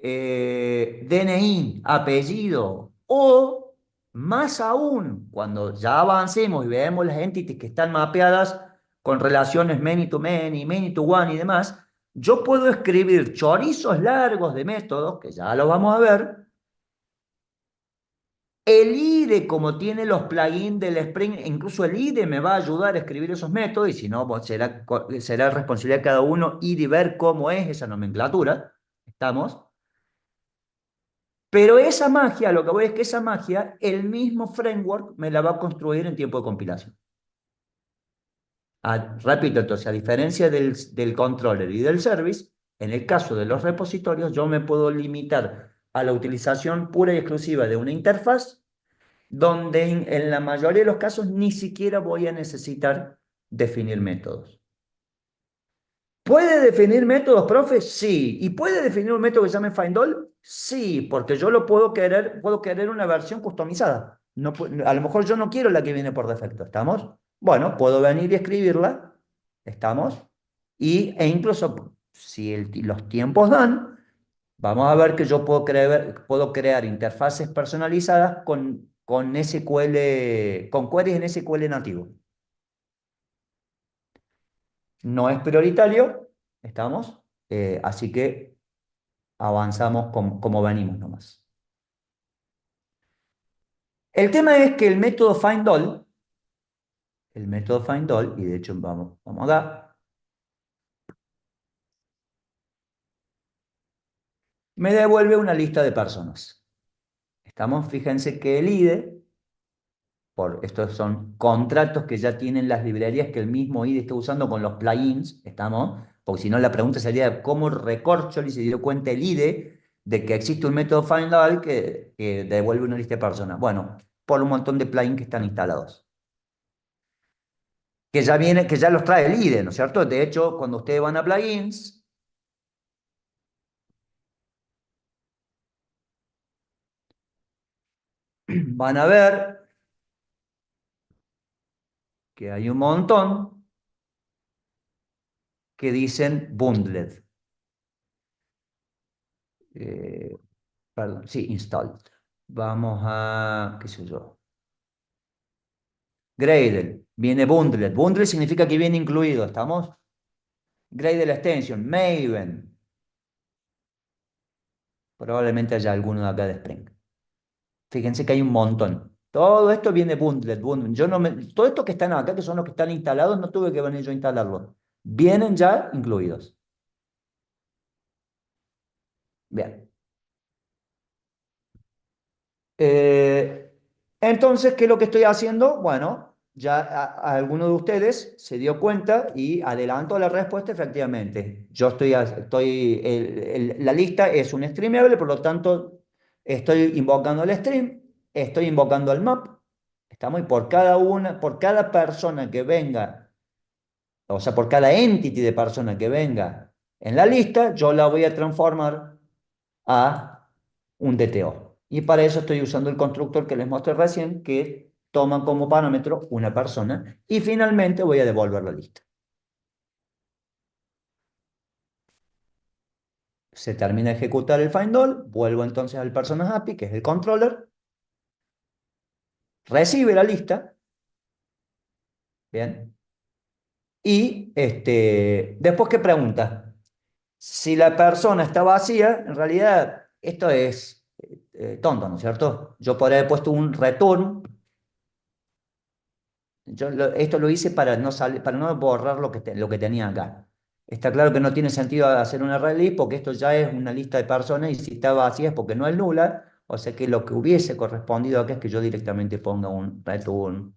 DNI, apellido, o más aún, cuando ya avancemos y veamos las entities que están mapeadas con relaciones many to many, many to one y demás, yo puedo escribir chorizos largos de métodos, que ya lo vamos a ver. El IDE, como tiene los plugins del Spring, incluso el IDE me va a ayudar a escribir esos métodos, y si no, será responsabilidad de cada uno ir y ver cómo es esa nomenclatura. ¿Estamos? Pero esa magia, lo que voy es que esa magia, el mismo framework me la va a construir en tiempo de compilación. Repito, entonces, a diferencia del controller y del service, en el caso de los repositorios, yo me puedo limitar a la utilización pura y exclusiva de una interfaz, donde en la mayoría de los casos ni siquiera voy a necesitar definir métodos. ¿Puede definir métodos, profe? Sí. ¿Y puede definir un método que se llame findAll? Sí, porque yo puedo querer una versión customizada. No, a lo mejor yo no quiero la que viene por defecto, ¿estamos? Bueno, puedo venir y escribirla, ¿estamos? E incluso, si los tiempos dan, vamos a ver que yo puedo crear interfaces personalizadas con SQL, con queries en SQL nativo. No es prioritario, ¿estamos? Así que avanzamos como venimos nomás. El tema es que el método findAll, y de hecho vamos acá, me devuelve una lista de personas. ¿Estamos? Fíjense que el IDE, estos son contratos que ya tienen las librerías que el mismo IDE está usando con los plugins, ¿estamos? Porque si no la pregunta sería cómo recorcholi se dio cuenta el IDE de que existe un método findAll que devuelve una lista de personas. Bueno, por un montón de plugins que están instalados. Que ya los trae el IDE, ¿no es cierto? De hecho, cuando ustedes van a plugins, van a ver que hay un montón que dicen bundled. Perdón, sí, installed. Vamos a, qué sé yo. Gradle, viene bundled. Bundled significa que viene incluido, ¿estamos? Gradle extension, Maven. Probablemente haya alguno de acá de Spring. Fíjense que hay un montón. Todo esto viene bundled. Todo esto que están acá, que son los que están instalados, no tuve que venir yo a instalarlos. Vienen ya incluidos. Bien. Entonces, ¿qué es lo que estoy haciendo? Bueno, ya alguno de ustedes se dio cuenta y adelantó la respuesta efectivamente. Yo la lista es un streamable, por lo tanto, estoy invocando el stream, estoy invocando el map, estamos, y por cada persona que venga, o sea, por cada entity de persona que venga en la lista, yo la voy a transformar a un DTO. Y para eso estoy usando el constructor que les mostré recién, que toma como parámetro una persona. Y finalmente voy a devolver la lista. Se termina de ejecutar el find all, vuelvo entonces al personas API, que es el controller, recibe la lista, ¿bien? Y después, ¿qué pregunta? Si la persona está vacía, en realidad esto es tonto, ¿no es cierto? Yo podría haber puesto un return. Esto lo hice para no borrar lo que tenía acá. Está claro que no tiene sentido hacer una release porque esto ya es una lista de personas y si está vacía es porque no es nula. O sea que lo que hubiese correspondido acá es que yo directamente ponga un return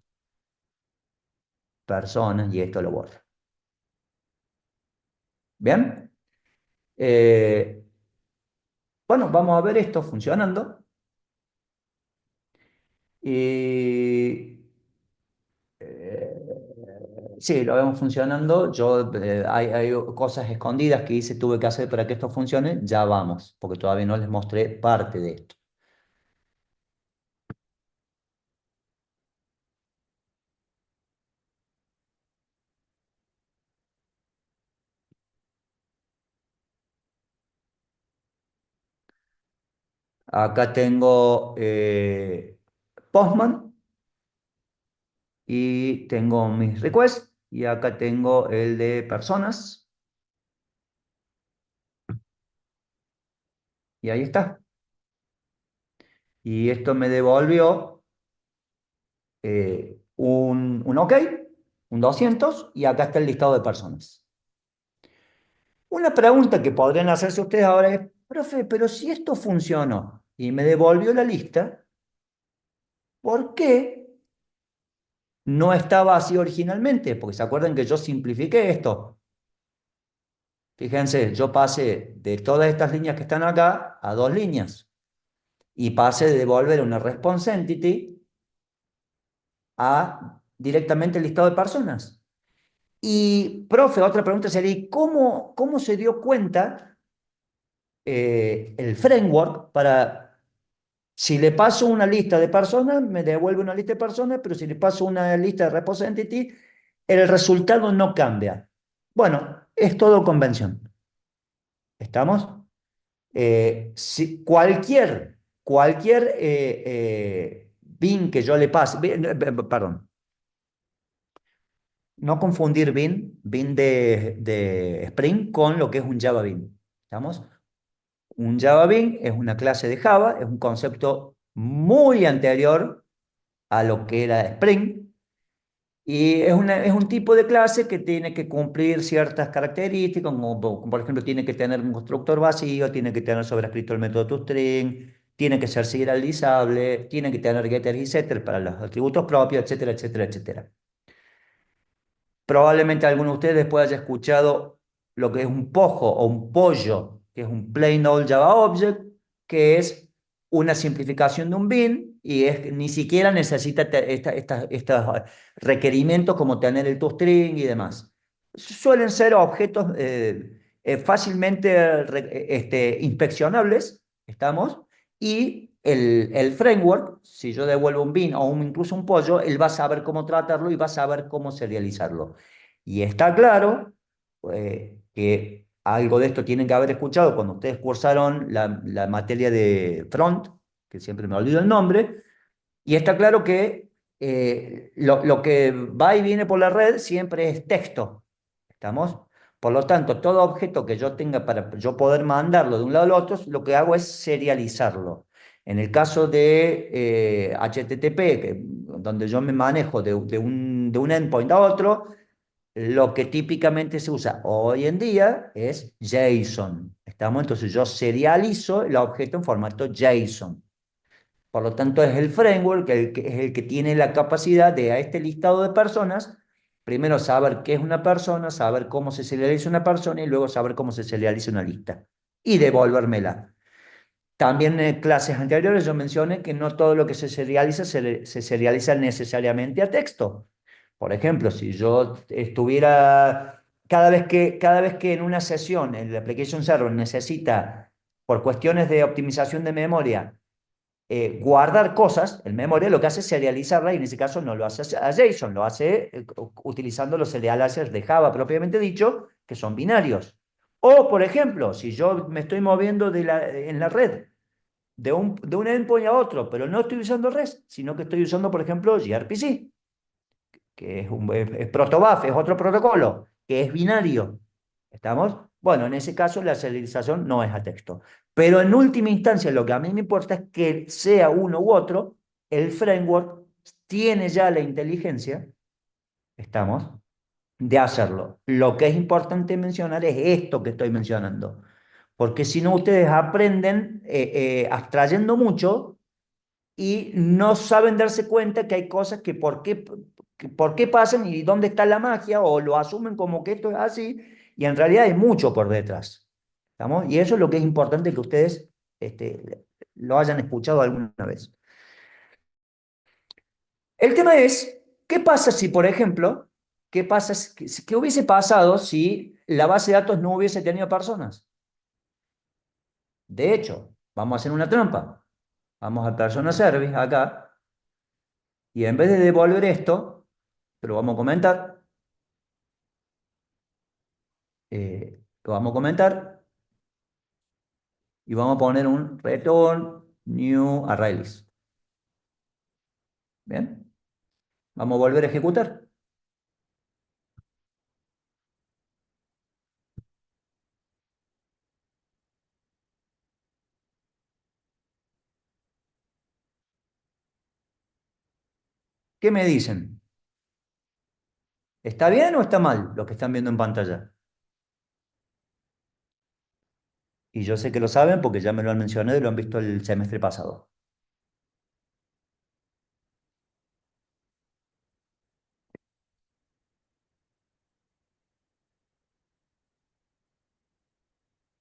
personas y esto lo borro. ¿Bien? Bueno, vamos a ver esto funcionando. Y sí, lo vemos funcionando. Hay cosas escondidas que tuve que hacer para que esto funcione. Ya vamos, porque todavía no les mostré parte de esto. Acá tengo Postman y tengo mis requests y acá tengo el de personas y ahí está. Y esto me devolvió un OK, un 200 y acá está el listado de personas. Una pregunta que podrían hacerse ustedes ahora es, profe, pero si esto funcionó y me devolvió la lista, ¿por qué no estaba así originalmente? Porque se acuerdan que yo simplifiqué esto. Fíjense, yo pasé de todas estas líneas que están acá a 2 líneas y pasé de devolver una response entity a directamente el listado de personas. Y, profe, otra pregunta sería, ¿cómo se dio cuenta el framework para, si le paso una lista de personas, me devuelve una lista de personas, pero si le paso una lista de response entity, el resultado no cambia? Bueno, es todo convención. ¿Estamos? Si cualquier bin que yo le pase, perdón, no confundir bin de Spring con lo que es un Java Bean. ¿Estamos? Un Java Bean es una clase de Java, es un concepto muy anterior a lo que era Spring. Y es un tipo de clase que tiene que cumplir ciertas características, como por ejemplo tiene que tener un constructor vacío, tiene que tener sobrescrito el método toString, tiene que ser serializable, tiene que tener getters y setters para los atributos propios, etcétera, etcétera, etcétera. Probablemente alguno de ustedes pueda haya escuchado lo que es un pojo o un pollo, que es un plain old Java Object, que es una simplificación de un bin y ni siquiera necesita estos requerimientos como tener el toString y demás. Suelen ser objetos fácilmente inspeccionables, ¿estamos? Y el framework, si yo devuelvo un bin o incluso un pollo, él va a saber cómo tratarlo y va a saber cómo serializarlo. Y está claro que algo de esto tienen que haber escuchado cuando ustedes cursaron la materia de front, que siempre me olvido el nombre, y está claro que lo que va y viene por la red siempre es texto. ¿Estamos? Por lo tanto, todo objeto que yo tenga para yo poder mandarlo de un lado al otro, lo que hago es serializarlo. En el caso de HTTP, donde yo me manejo de un endpoint a otro, lo que típicamente se usa hoy en día es JSON. ¿Estamos? Entonces yo serializo el objeto en formato JSON. Por lo tanto, es el framework es el que tiene la capacidad de a este listado de personas, primero saber qué es una persona, saber cómo se serializa una persona y luego saber cómo se serializa una lista y devolvérmela. También en clases anteriores yo mencioné que no todo lo que se serializa se serializa necesariamente a texto. Por ejemplo, si yo estuviera, cada vez que en una sesión el application server necesita, por cuestiones de optimización de memoria, guardar cosas, el memoria lo que hace es serializarla y en ese caso no lo hace a JSON, lo hace utilizando los serializers de Java propiamente dicho, que son binarios. O, por ejemplo, si yo me estoy moviendo en la red de un endpoint a otro, pero no estoy usando REST, sino que estoy usando, por ejemplo, gRPC, que es protobuf, es otro protocolo, que es binario. ¿Estamos? Bueno, en ese caso la serialización no es a texto. Pero en última instancia, lo que a mí me importa es que sea uno u otro, el framework tiene ya la inteligencia, ¿estamos? De hacerlo. Lo que es importante mencionar es esto que estoy mencionando. Porque si no, ustedes aprenden abstrayendo mucho y no saben darse cuenta que hay cosas que por qué pasan y dónde está la magia, o lo asumen como que esto es así, y en realidad hay mucho por detrás. ¿Estamos? Y eso es lo que es importante que ustedes lo hayan escuchado alguna vez. El tema es, ¿qué pasa si, por ejemplo, qué hubiese pasado si la base de datos no hubiese tenido personas? De hecho, vamos a hacer una trampa. Vamos al persona service acá, y en vez de devolver esto, lo vamos a comentar, lo vamos a comentar, y vamos a poner un return new array list. Bien, vamos a volver a ejecutar. ¿Qué me dicen? ¿Está bien o está mal lo que están viendo en pantalla? Y yo sé que lo saben porque ya me lo han mencionado y lo han visto el semestre pasado.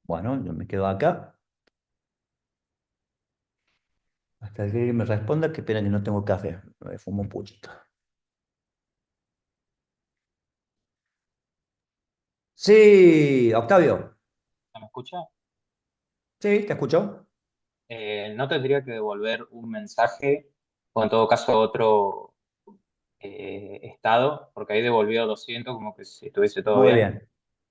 Bueno, yo me quedo acá. Hasta que me responda, que pena que no tengo café. Me fumo un puchito. Sí, Octavio. ¿Me escucha? Sí, te escucho. ¿No tendría que devolver un mensaje o en todo caso otro estado? Porque ahí devolvió 200 como que si estuviese todo Muy bien. bien,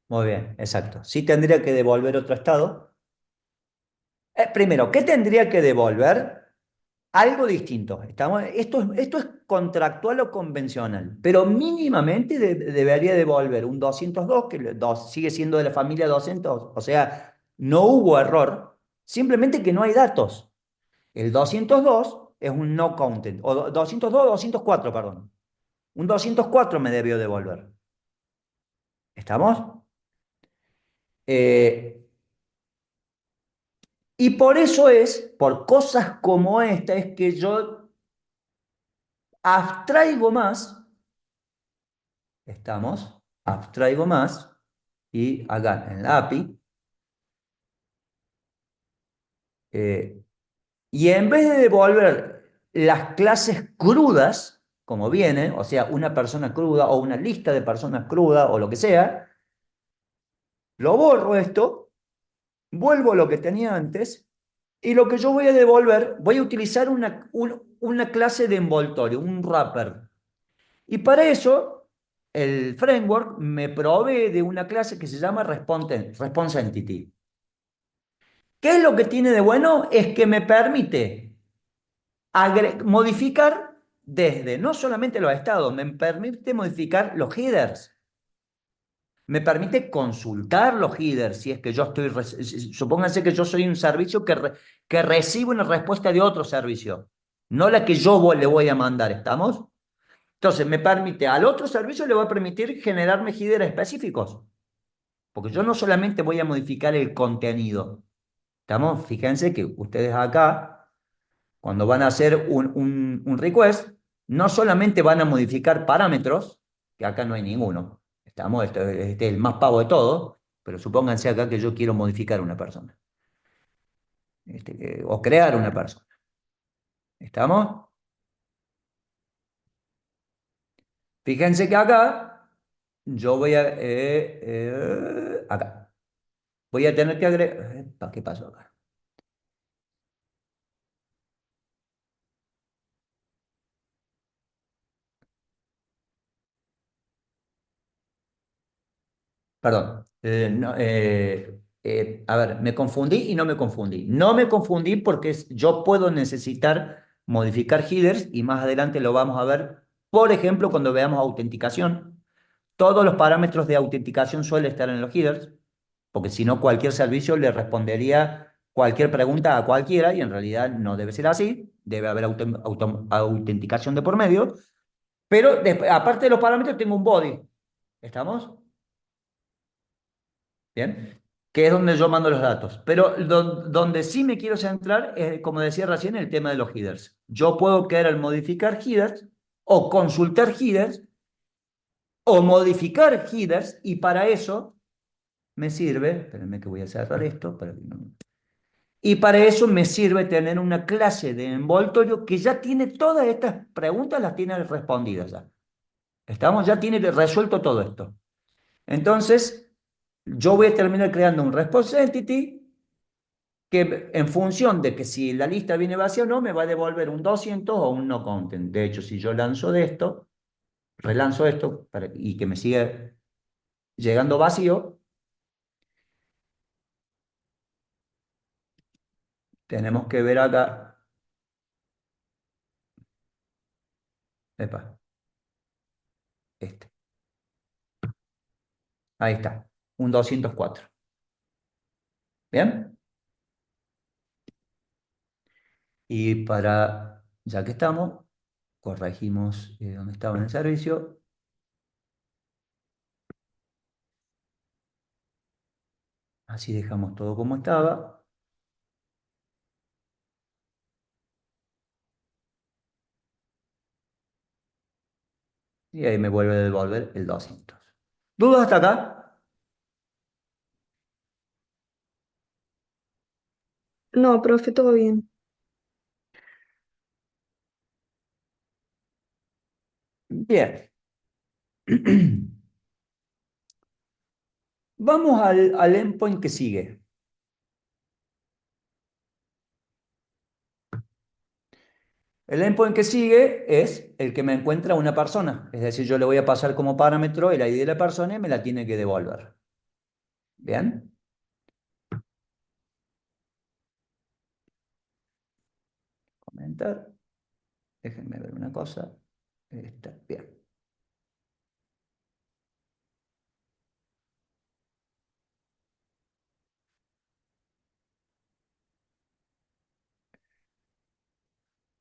muy bien, exacto. Sí tendría que devolver otro estado. Primero, ¿qué tendría que devolver? Algo distinto. Esto es contractual o convencional, pero mínimamente debería devolver un 202, que sigue siendo de la familia 200, o sea, no hubo error, simplemente que no hay datos. El 202 es un no counted, o 202 o 204, perdón. Un 204 me debió devolver. ¿Estamos? Eh, y por eso es, por cosas como esta, es que yo abstraigo más. Estamos, abstraigo más y acá en la API. eh, y en vez de devolver las clases crudas, como viene, o sea, una persona cruda o una lista de personas crudas o lo que sea, lo borro esto, vuelvo a lo que tenía antes y lo que yo voy a devolver, voy a utilizar una clase de envoltorio, un wrapper. Y para eso, el framework me provee de una clase que se llama response entity. ¿Qué es lo que tiene de bueno? Es que me permite modificar desde no solamente los estados, me permite modificar los headers. Me permite consultar los headers si es que yo estoy, supónganse que yo soy un servicio que recibe una respuesta de otro servicio, no la que yo le voy a mandar, ¿estamos? Entonces me permite, al otro servicio le voy a permitir generarme headers específicos, porque yo no solamente voy a modificar el contenido, ¿estamos? Fíjense que ustedes acá cuando van a hacer un request, no solamente van a modificar parámetros, que acá no hay ninguno. Este es el más pavo de todos, pero supónganse acá que yo quiero modificar una persona. O crear una persona. ¿Estamos? Fíjense que acá yo voy a... acá. Voy a tener que agregar... ¿Qué pasó acá? Perdón. A ver, me confundí y no me confundí. No me confundí porque yo puedo necesitar modificar headers y más adelante lo vamos a ver, por ejemplo, cuando veamos autenticación. Todos los parámetros de autenticación suelen estar en los headers, porque si no cualquier servicio le respondería cualquier pregunta a cualquiera y en realidad no debe ser así. Debe haber autenticación de por medio. Pero aparte de los parámetros tengo un body. ¿Estamos? Bien, que es donde yo mando los datos. Pero donde sí me quiero centrar es, como decía recién, el tema de los headers. Yo puedo querer modificar headers o consultar headers o modificar headers y para eso me sirve, espérenme que voy a cerrar esto, y para eso me sirve tener una clase de envoltorio que ya tiene todas estas preguntas, las tiene respondidas ya. ¿Estamos? Ya tiene resuelto todo esto. Entonces, yo voy a terminar creando un response entity que en función de que si la lista viene vacía o no, me va a devolver un 200 o un no content. De hecho, si yo lanzo de esto, relanzo esto y que me siga llegando vacío, tenemos que ver acá. Epa, este. Ahí está, un 204. ¿Bien? Y ya que estamos, corregimos donde estaba en el servicio. Así dejamos todo como estaba. Y ahí me vuelve a devolver el 200. ¿Dudas hasta acá? No, profe, todo bien. Bien. Vamos al endpoint que sigue. El endpoint que sigue es el que me encuentra una persona. Es decir, yo le voy a pasar como parámetro el ID de la persona y me la tiene que devolver. ¿Bien? Comentar. Déjenme ver una cosa. Está bien.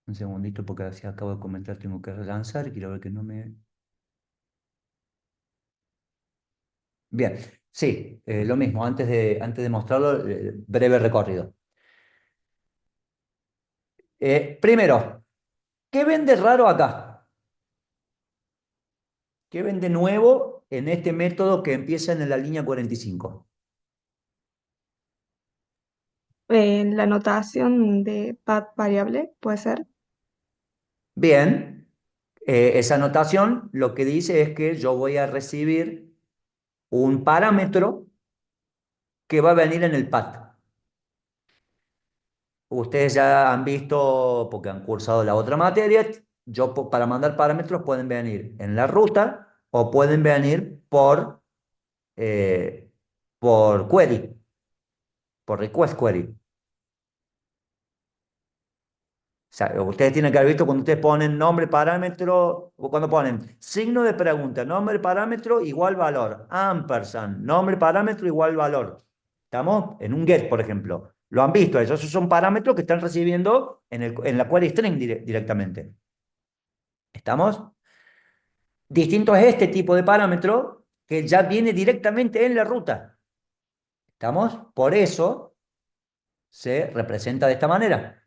Un segundito porque así acabo de comentar, tengo que relanzar y quiero ver que no me... Bien, sí, lo mismo, antes de mostrarlo, breve recorrido. Primero, ¿qué vende raro acá? ¿Qué vende nuevo en este método que empieza en la línea 45? La notación de path variable, ¿puede ser? Bien, esa notación lo que dice es que yo voy a recibir un parámetro que va a venir en el path. Ustedes ya han visto, porque han cursado la otra materia, para mandar parámetros pueden venir en la ruta o pueden venir eh, por query, por request query. O sea, ustedes tienen que haber visto cuando ustedes ponen nombre parámetro, o cuando ponen signo de pregunta, nombre parámetro igual valor, ampersand, nombre parámetro igual valor. ¿Estamos? En un get, por ejemplo. Lo han visto, esos son parámetros que están recibiendo en la query string directamente. ¿Estamos? Distinto es este tipo de parámetro que ya viene directamente en la ruta. ¿Estamos? Por eso se representa de esta manera.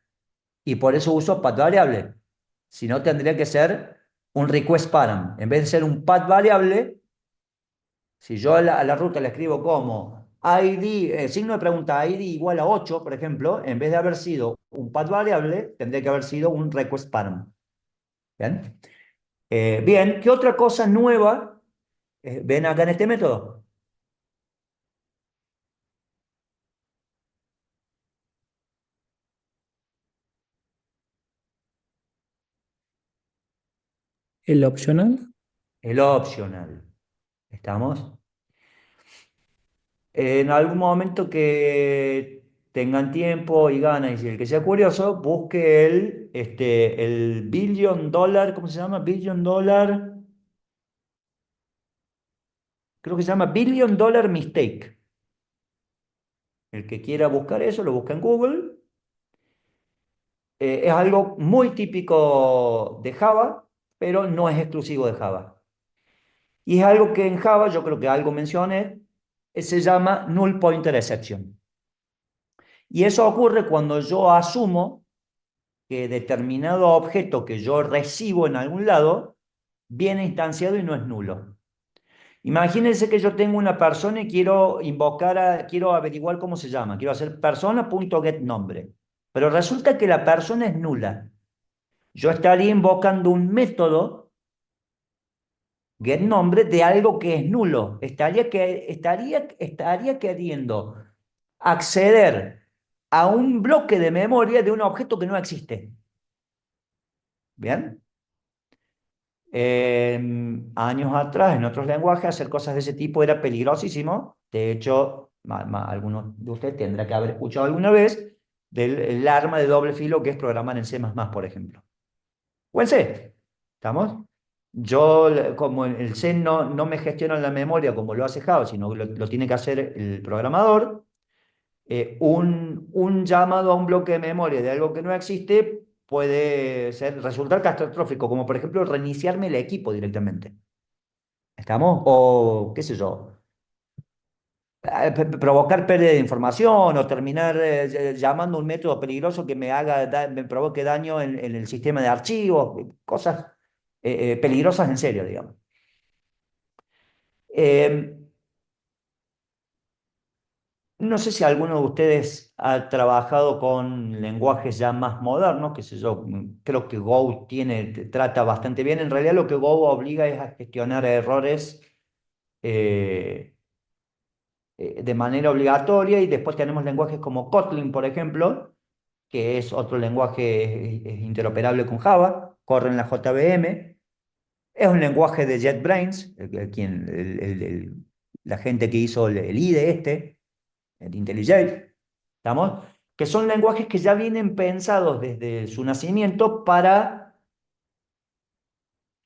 Y por eso uso path variable. Si no, tendría que ser un request param. En vez de ser un path variable, si yo a la ruta le escribo como ID, signo de pregunta ID igual a 8, por ejemplo, en vez de haber sido un path variable, tendría que haber sido un request param. ¿Bien? Bien, ¿qué otra cosa nueva ven acá en este método? El optional. El optional. ¿Estamos? En algún momento que tengan tiempo y ganas, y el que sea curioso, busque el billion dollar, ¿cómo se llama? Billion dollar, creo que se llama billion dollar mistake. El que quiera buscar eso, lo busca en Google. Es algo muy típico de Java, pero no es exclusivo de Java. Y es algo que en Java, yo creo que algo mencioné, se llama null pointer exception. Y eso ocurre cuando yo asumo que determinado objeto que yo recibo en algún lado viene instanciado y no es nulo. Imagínense que yo tengo una persona y quiero averiguar cómo se llama. Quiero hacer persona.getNombre. Pero resulta que la persona es nula. Yo estaría invocando un método getNombre de algo que es nulo. Estaría queriendo acceder a un bloque de memoria de un objeto que no existe. ¿Bien? Años atrás, en otros lenguajes, hacer cosas de ese tipo era peligrosísimo. De hecho, algunos de ustedes tendrán que haber escuchado alguna vez del arma de doble filo que es programar en C++, por ejemplo. O en C. ¿Estamos? Yo, como el C no me gestiona la memoria como lo hace Java, sino que lo tiene que hacer el programador, un llamado a un bloque de memoria de algo que no existe puede resultar catastrófico, como por ejemplo reiniciarme el equipo directamente. ¿Estamos? O qué sé yo, provocar pérdida de información o terminar llamando un método peligroso que me provoque daño en el sistema de archivos, cosas peligrosas en serio, digamos. Eh, No sé si alguno de ustedes ha trabajado con lenguajes ya más modernos, qué sé yo, creo que Go trata bastante bien. En realidad lo que Go obliga es a gestionar errores eh, de manera obligatoria, y después tenemos lenguajes como Kotlin, por ejemplo, que es otro lenguaje interoperable con Java, corre en la JVM, es un lenguaje de JetBrains, la gente que hizo el IDE el IntelliJ, ¿estamos? Que son lenguajes que ya vienen pensados desde su nacimiento para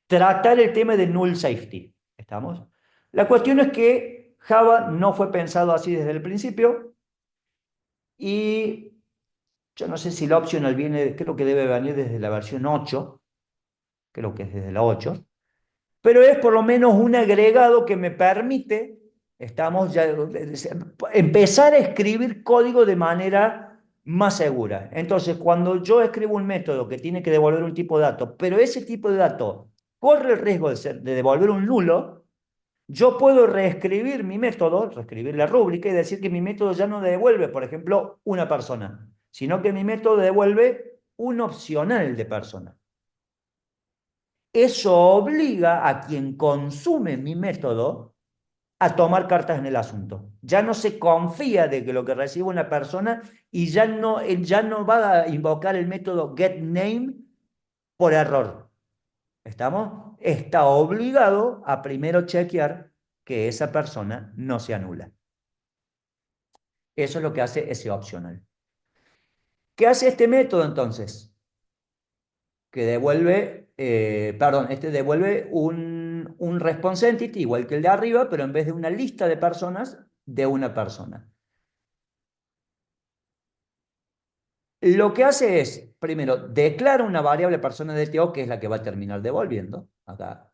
tratar el tema de null safety, ¿estamos? La cuestión es que Java no fue pensado así desde el principio, y yo no sé si el optional viene, creo que debe venir desde la versión 8, creo que es desde la 8, pero es por lo menos un agregado que me permite, empezar a escribir código de manera más segura. Entonces, cuando yo escribo un método que tiene que devolver un tipo de dato, pero ese tipo de dato corre el riesgo de devolver un nulo, yo puedo reescribir mi método, reescribir la rúbrica y decir que mi método ya no devuelve, por ejemplo, una persona, sino que mi método devuelve un opcional de persona. Eso obliga a quien consume mi método a tomar cartas en el asunto. Ya no se confía de que lo que recibe una persona, y él ya no va a invocar el método getName por error. ¿Estamos? Está obligado a primero chequear que esa persona no se anula. Eso es lo que hace ese optional. ¿Qué hace este método entonces? Que devuelve, devuelve un response entity igual que el de arriba, pero en vez de una lista de personas, de una persona. Lo que hace es, primero, declara una variable persona de TO, que es la que va a terminar devolviendo, acá,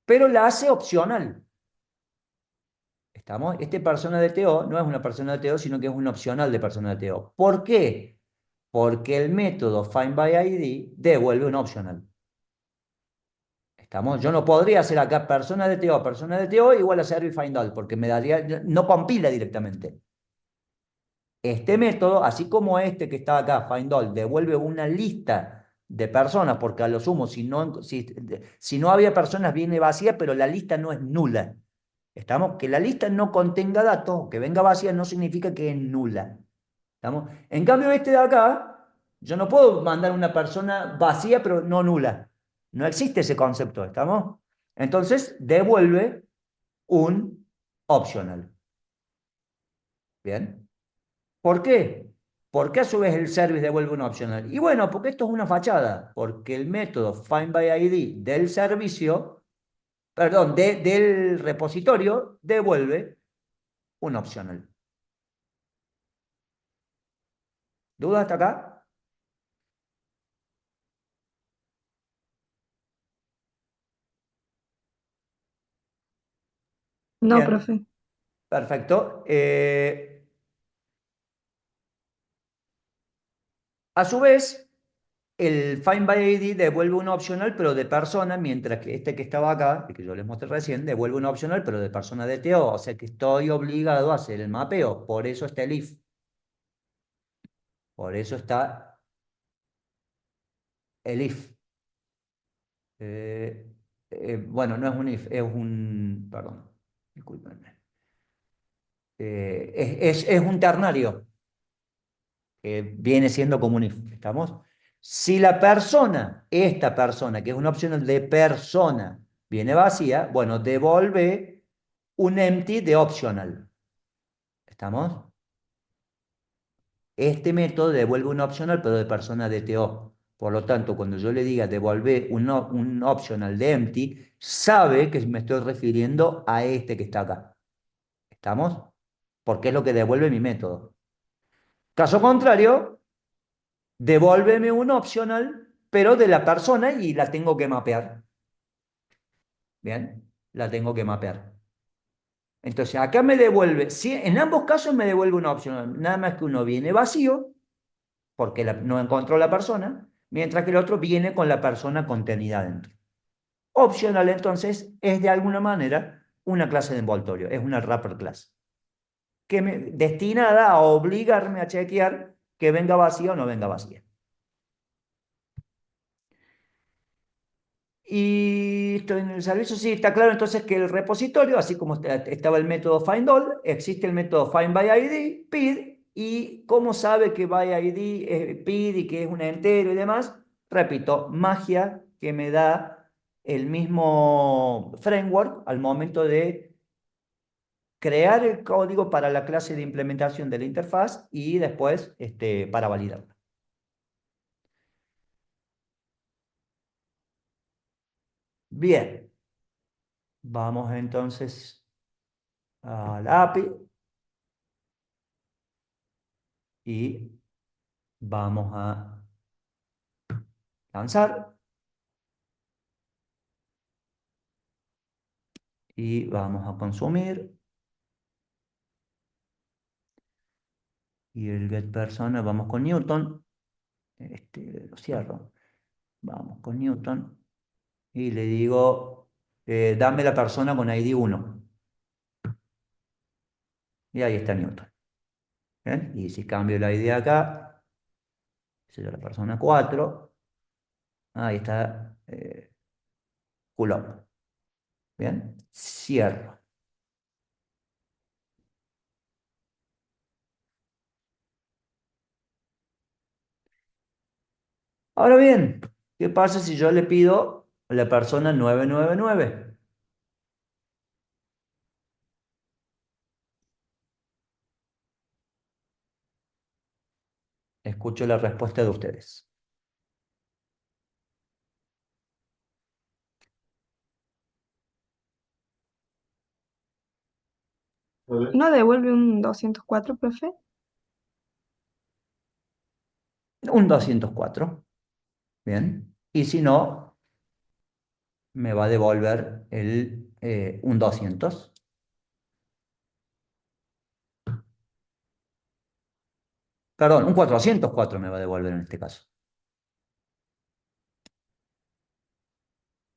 pero la hace opcional. ¿Estamos? Persona de TO no es una persona de TO, sino que es un opcional de persona de TO. ¿Por qué? Porque el método findById devuelve un optional. ¿Estamos? Yo no podría hacer acá persona de TO igual a service find all, porque me daría, no compila directamente. Este método, así como este que está acá, find all, devuelve una lista de personas, porque a lo sumo, si no había personas, viene vacía, pero la lista no es nula. ¿Estamos? Que la lista no contenga datos, que venga vacía, no significa que es nula. ¿Estamos? En cambio, este de acá, yo no puedo mandar una persona vacía, pero no nula. No existe ese concepto, ¿estamos? Entonces, devuelve un optional. ¿Bien? ¿Por qué? ¿Por qué a su vez el service devuelve un optional? Y bueno, porque esto es una fachada, porque el método findById del servicio, perdón, del repositorio, devuelve un optional. ¿Dudas hasta acá? No, Bien, profe. perfecto. A su vez, el findById devuelve un optional, pero de persona, mientras que este que estaba acá, el que yo les mostré recién, devuelve un optional, pero de persona de TO. O sea que estoy obligado a hacer el mapeo. Por eso está el if. Por eso está el if. Bueno, no es un if, es un. Perdón, discúlpenme. Es un ternario que viene siendo como un if. ¿Estamos? Si la persona, esta persona, que es un optional de persona, viene vacía, bueno, devuelve un empty de optional. ¿Estamos? Este método devuelve un optional, pero de persona de TO. Por lo tanto, cuando yo le diga devolver un optional de empty, sabe que me estoy refiriendo a este que está acá. ¿Estamos? Porque es lo que devuelve mi método. Caso contrario, devuélveme un optional, pero de la persona y la tengo que mapear. Bien, la tengo que mapear. Entonces, acá me devuelve, sí, en ambos casos me devuelve un optional, nada más que uno viene vacío, porque no encontró la persona, mientras que el otro viene con la persona contenida dentro. Optional, entonces, es de alguna manera una clase de envoltorio, es una wrapper class, destinada a obligarme a chequear que venga vacía o no venga vacía. Y estoy en el servicio, sí, está claro entonces que el repositorio, así como estaba el método findAll, existe el método findById, PID, y cómo sabe que byId es PID y que es un entero y demás, repito, magia que me da el mismo framework al momento de crear el código para la clase de implementación de la interfaz y después para validarla. Bien, vamos entonces a la API y vamos a lanzar y vamos a consumir. Y el get persona, vamos con Newton. Lo cierro. Vamos con Newton. Y le digo, dame la persona con ID 1. Y ahí está Newton. ¿Bien? Y si cambio la ID acá, será la persona 4. Ahí está Coulomb. Bien, cierro. Ahora bien, ¿qué pasa si yo le pido a la persona 999? Escucho la respuesta de ustedes. ¿No devuelve un 204, profe? Un 204. Bien. Y si no, me va a devolver un 200. Perdón, un 404 me va a devolver en este caso.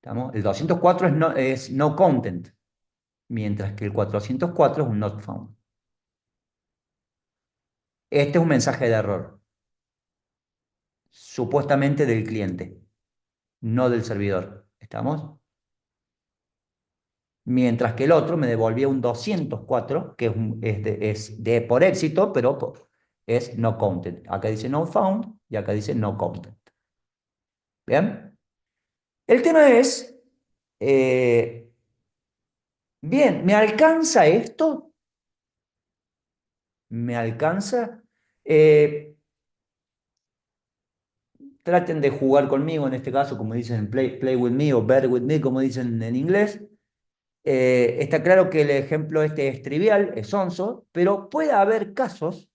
¿Estamos? El 204 es no content, mientras que el 404 es un not found. Este es un mensaje de error, supuestamente del cliente, no del servidor. ¿Estamos? Mientras que el otro me devolvía un 204, que es de por éxito, pero es no content. Acá dice no found y acá dice no content. ¿Bien? El tema es, eh, bien, ¿me alcanza esto? ¿Me alcanza? Eh, Traten de jugar conmigo en este caso, como dicen en play with me o bear with me, como dicen en inglés. Está claro que el ejemplo este es trivial, es sonso, pero puede haber casos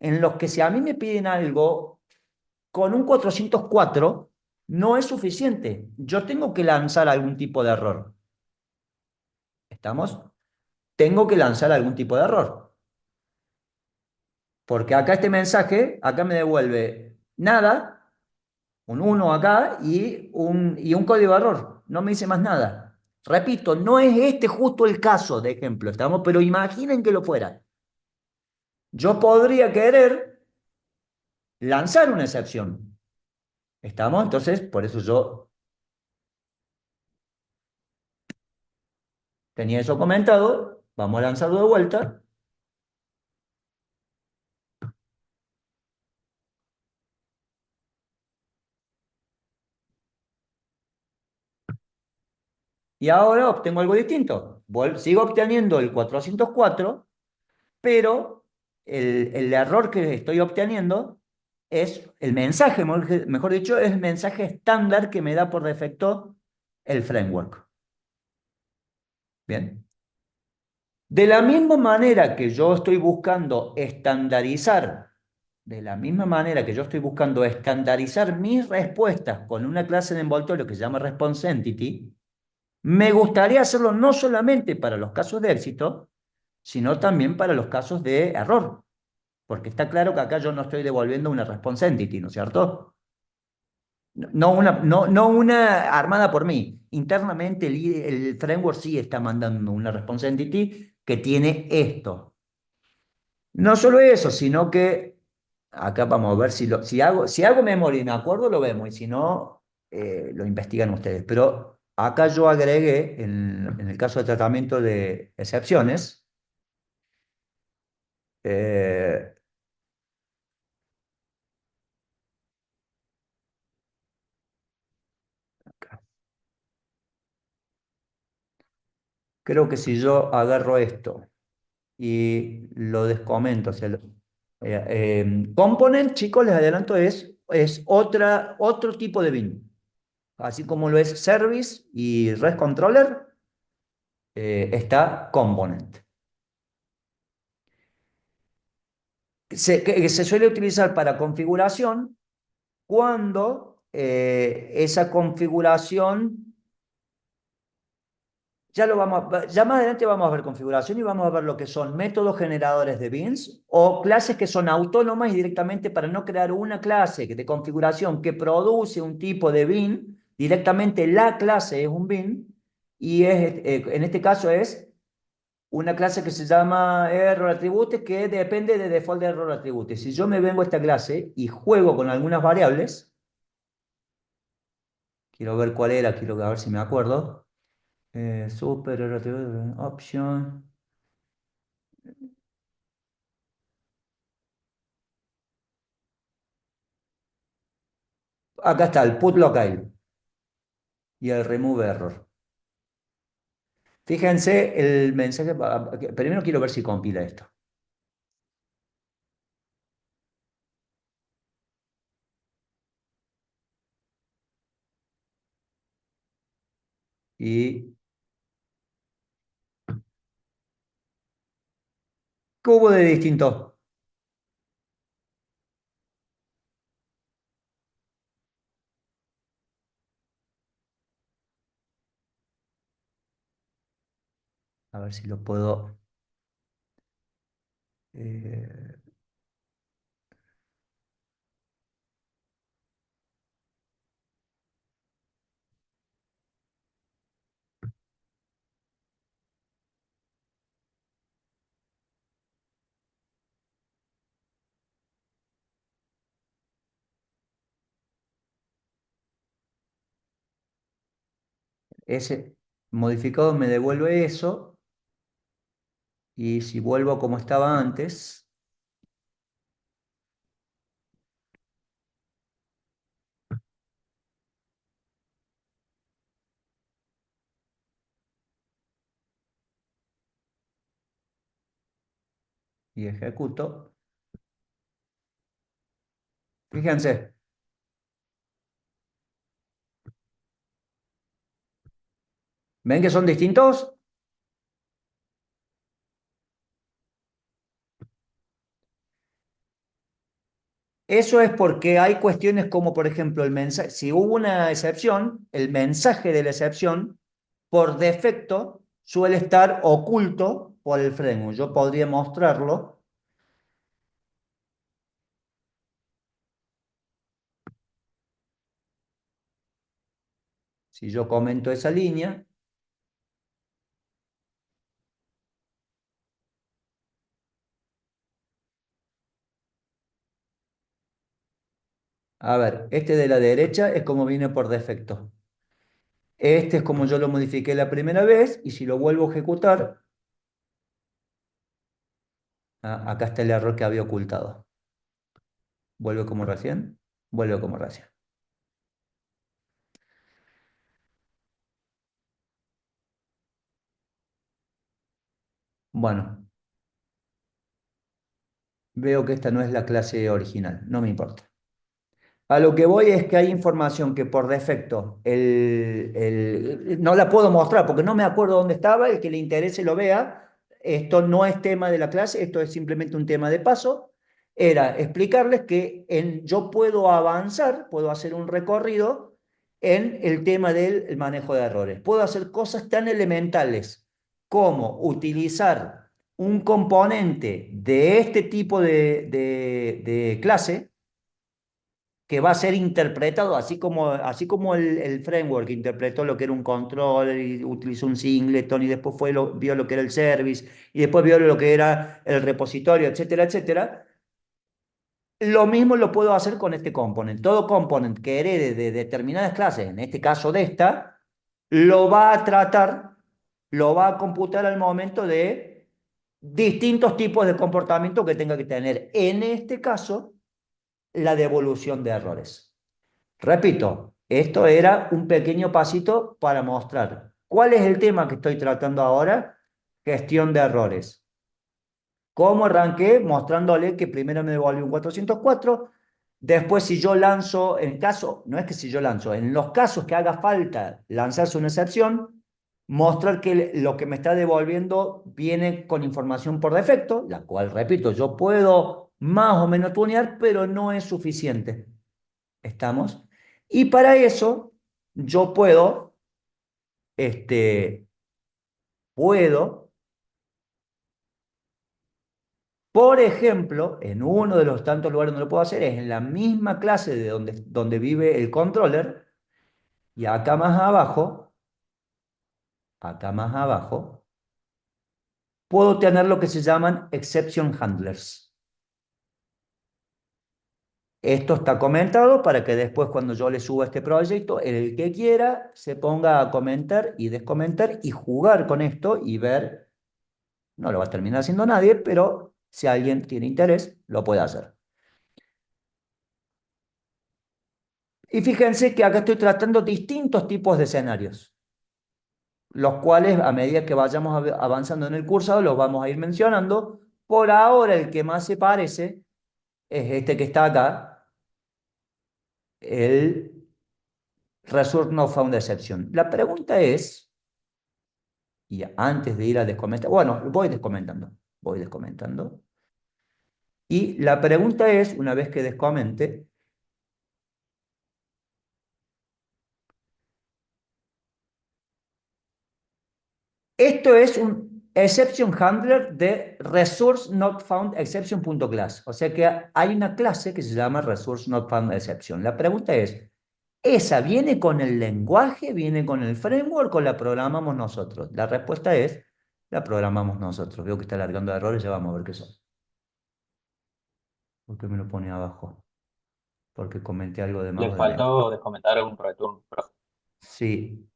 en los que si a mí me piden algo con un 404 no es suficiente. Yo tengo que lanzar algún tipo de error. ¿Estamos? Tengo que lanzar algún tipo de error. Porque acá este mensaje, acá me devuelve nada, un 1 acá y un código de error. No me dice más nada. Repito, no es este justo el caso de ejemplo, ¿estamos? Pero imaginen que lo fuera. Yo podría querer lanzar una excepción. ¿Estamos? Entonces, por eso yo tenía eso comentado. Vamos a lanzarlo de vuelta. Y ahora obtengo algo distinto. Sigo obteniendo el 404, pero el error que estoy obteniendo es el mensaje, mejor dicho, es el mensaje estándar que me da por defecto el framework. Bien. De la misma manera que yo estoy buscando estandarizar, de la misma manera que yo estoy buscando estandarizar mis respuestas con una clase de envoltorio que se llama Response Entity, me gustaría hacerlo no solamente para los casos de éxito, sino también para los casos de error. Porque está claro que acá yo no estoy devolviendo una response entity, ¿no es cierto? No una armada por mí. Internamente el framework sí está mandando una response entity que tiene esto. No solo eso, sino que acá vamos a ver si hago memoria y me acuerdo, lo vemos, y si no, lo investigan ustedes. Pero acá yo agregué, en el caso de tratamiento de excepciones, eh, creo que si yo agarro esto y lo descomento, o sea, component, chicos, les adelanto, es otro tipo de bin. Así como lo es service y REST controller, está component. Que se suele utilizar para configuración cuando esa configuración, ya más adelante vamos a ver configuración y vamos a ver lo que son métodos generadores de bins o clases que son autónomas y directamente para no crear una clase de configuración que produce un tipo de bin, directamente la clase es un bin y en este caso es una clase que se llama error attributes que depende de default de error attributes. Si yo me vengo a esta clase y juego con algunas variables, quiero ver cuál era, quiero ver si me acuerdo. Super error attribute, option. Acá está el put locale y el remove error. Fíjense el mensaje. Primero quiero ver si compila esto. Y ¿qué hubo de distinto? A ver si lo puedo. eh, Ese modificado me devuelve eso. Y si vuelvo como estaba antes, y ejecuto, fíjense, ¿ven que son distintos? Eso es porque hay cuestiones como, por ejemplo, el mensaje. Si hubo una excepción, el mensaje de la excepción, por defecto, suele estar oculto por el framework. Yo podría mostrarlo. Si yo comento esa línea, a ver, este de la derecha es como viene por defecto. Este es como yo lo modifiqué la primera vez y si lo vuelvo a ejecutar, acá está el error que había ocultado. Vuelve como recién, vuelve como recién. Bueno, veo que esta no es la clase original, no me importa. A lo que voy es que hay información que por defecto no la puedo mostrar porque no me acuerdo dónde estaba, el que le interese lo vea. Esto no es tema de la clase, esto es simplemente un tema de paso. Era explicarles que yo puedo avanzar, puedo hacer un recorrido en el tema del manejo de errores. Puedo hacer cosas tan elementales como utilizar un componente de este tipo de clase que va a ser interpretado así como el framework interpretó lo que era un controller y utilizó un singleton y después vio lo que era el service y después vio lo que era el repositorio, etcétera, etcétera. Lo mismo lo puedo hacer con este component. Todo component que herede de determinadas clases, en este caso de esta, lo va a tratar, lo va a computar al momento de distintos tipos de comportamiento que tenga que tener. En este caso, la devolución de errores. Repito, esto era un pequeño pasito para mostrar cuál es el tema que estoy tratando ahora, gestión de errores. ¿Cómo arranqué? Mostrándole que primero me devolvió un 404, después si yo lanzo, no es que si yo lanzo, en los casos que haga falta lanzarse una excepción, mostrar que lo que me está devolviendo viene con información por defecto, la cual, repito, yo puedo más o menos tunear, pero no es suficiente. ¿Estamos? Y para eso yo este, puedo, por ejemplo, en uno de los tantos lugares donde lo puedo hacer es en la misma clase de donde vive el controller, y acá más abajo, puedo tener lo que se llaman exception handlers. Esto está comentado para que después cuando yo le suba este proyecto, el que quiera se ponga a comentar y descomentar y jugar con esto y ver. No lo va a terminar haciendo nadie, pero si alguien tiene interés, lo puede hacer. Y fíjense que acá estoy tratando distintos tipos de escenarios, los cuales a medida que vayamos avanzando en el cursado los vamos a ir mencionando. Por ahora el que más se parece es este que está acá, el Resource Not Found Exception. La pregunta es, y antes de ir a descomentar, bueno, voy descomentando. Y la pregunta es, una vez que descomente, esto es un exception handler de resource not found exception.class. O sea que hay una clase que se llama resource not found exception. La pregunta es, ¿esa viene con el lenguaje, viene con el framework o la programamos nosotros? La respuesta es, la programamos nosotros. Veo que está alargando errores, ya vamos a ver qué son. ¿Por qué me lo pone abajo? Porque comenté algo de más Le o de menos. faltó descomentar algún return, profe. Sí,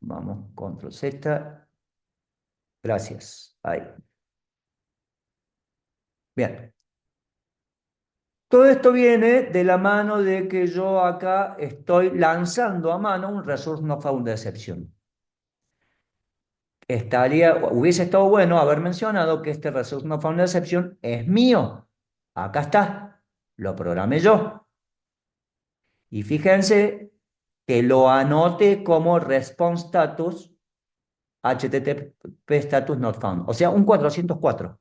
Vamos, control Z. Gracias. Ahí. Bien. Todo esto viene de la mano de que yo acá estoy lanzando a mano un resource not found de excepción. Hubiese estado bueno haber mencionado que este resource not found de excepción es mío. Acá está. Lo programé yo. Y fíjense que lo anote como response status HTTP status not found. O sea, un 404.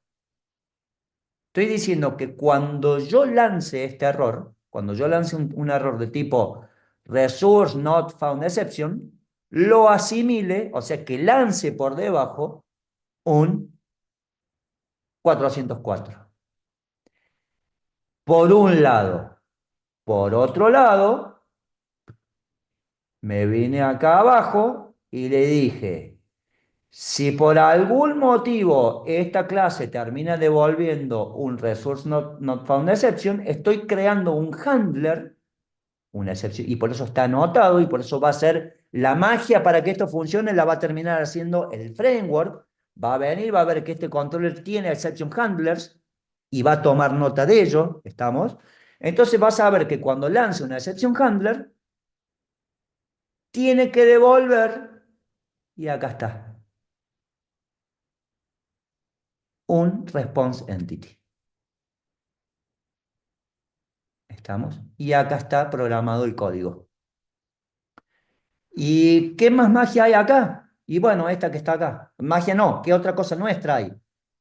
Estoy diciendo que cuando yo lance este error, cuando yo lance un error de tipo resource not found exception, lo asimile, o sea, que lance por debajo un 404. Por un lado. Por otro lado, me vine acá abajo y le dije, si por algún motivo esta clase termina devolviendo un resource not found exception, estoy creando un handler, una excepción, y por eso está anotado y por eso va a ser la magia para que esto funcione, la va a terminar haciendo el framework. Va a venir, va a ver que este controller tiene exception handlers y va a tomar nota de ello, ¿estamos? Entonces vas a ver que cuando lance una exception handler, tiene que devolver, y acá está, un response entity. ¿Estamos? Y acá está programado el código. ¿Y qué más magia hay acá? Y bueno, esta que está acá. Magia no, ¿qué otra cosa nuestra hay?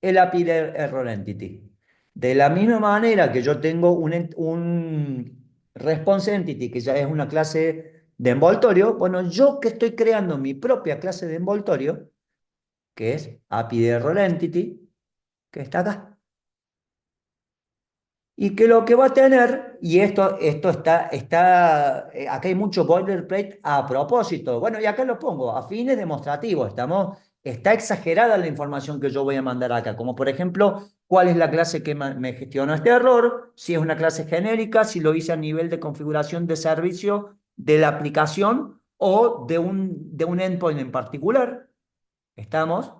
El API de Error Entity. De la misma manera que yo tengo un response entity, que ya es una clase de envoltorio, bueno, yo que estoy creando mi propia clase de envoltorio, que es API de Error Entity, que está acá. Y que lo que va a tener, y esto está, acá hay mucho boilerplate a propósito. Bueno, y acá lo pongo, a fines demostrativos, está exagerada la información que yo voy a mandar acá, como por ejemplo, cuál es la clase que me gestionó este error, si es una clase genérica, si lo hice a nivel de configuración de servicio de la aplicación o de un endpoint en particular. ¿Estamos?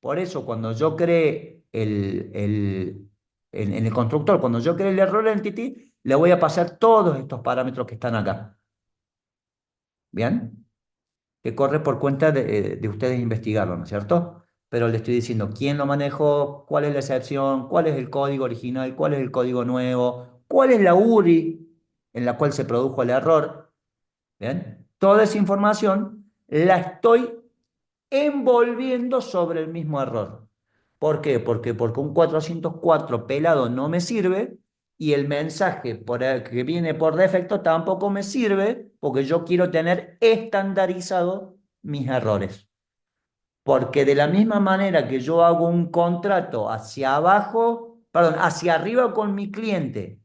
Por eso, cuando yo creé en el constructor, cuando yo creé el error entity, le voy a pasar todos estos parámetros que están acá. ¿Bien? Que corre por cuenta de ustedes investigarlo, ¿no es cierto? Pero le estoy diciendo quién lo manejó, cuál es la excepción, cuál es el código original, cuál es el código nuevo, cuál es la URI en la cual se produjo el error. ¿Bien? Toda esa información la estoy envolviendo sobre el mismo error. ¿Por qué? Porque un 404 pelado no me sirve y el mensaje que viene por defecto tampoco me sirve porque yo quiero tener estandarizado mis errores. Porque de la misma manera que yo hago un contrato hacia abajo, perdón, hacia arriba con mi cliente,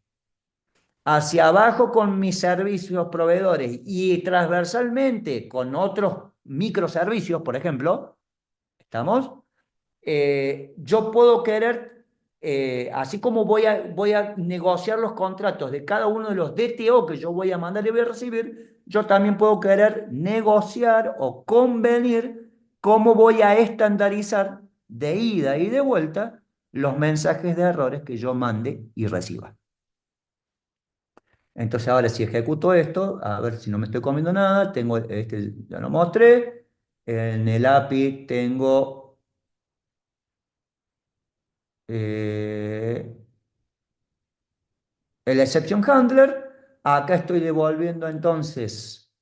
hacia abajo con mis servicios proveedores y transversalmente con otros microservicios, por ejemplo, ¿estamos? Yo puedo querer, así como voy a negociar los contratos de cada uno de los DTO que yo voy a mandar y voy a recibir, yo también puedo querer negociar o convenir cómo voy a estandarizar de ida y de vuelta los mensajes de errores que yo mande y reciba. Entonces ahora si ejecuto esto, a ver si no me estoy comiendo nada, tengo este, ya lo mostré, en el API tengo el exception handler, acá estoy devolviendo entonces,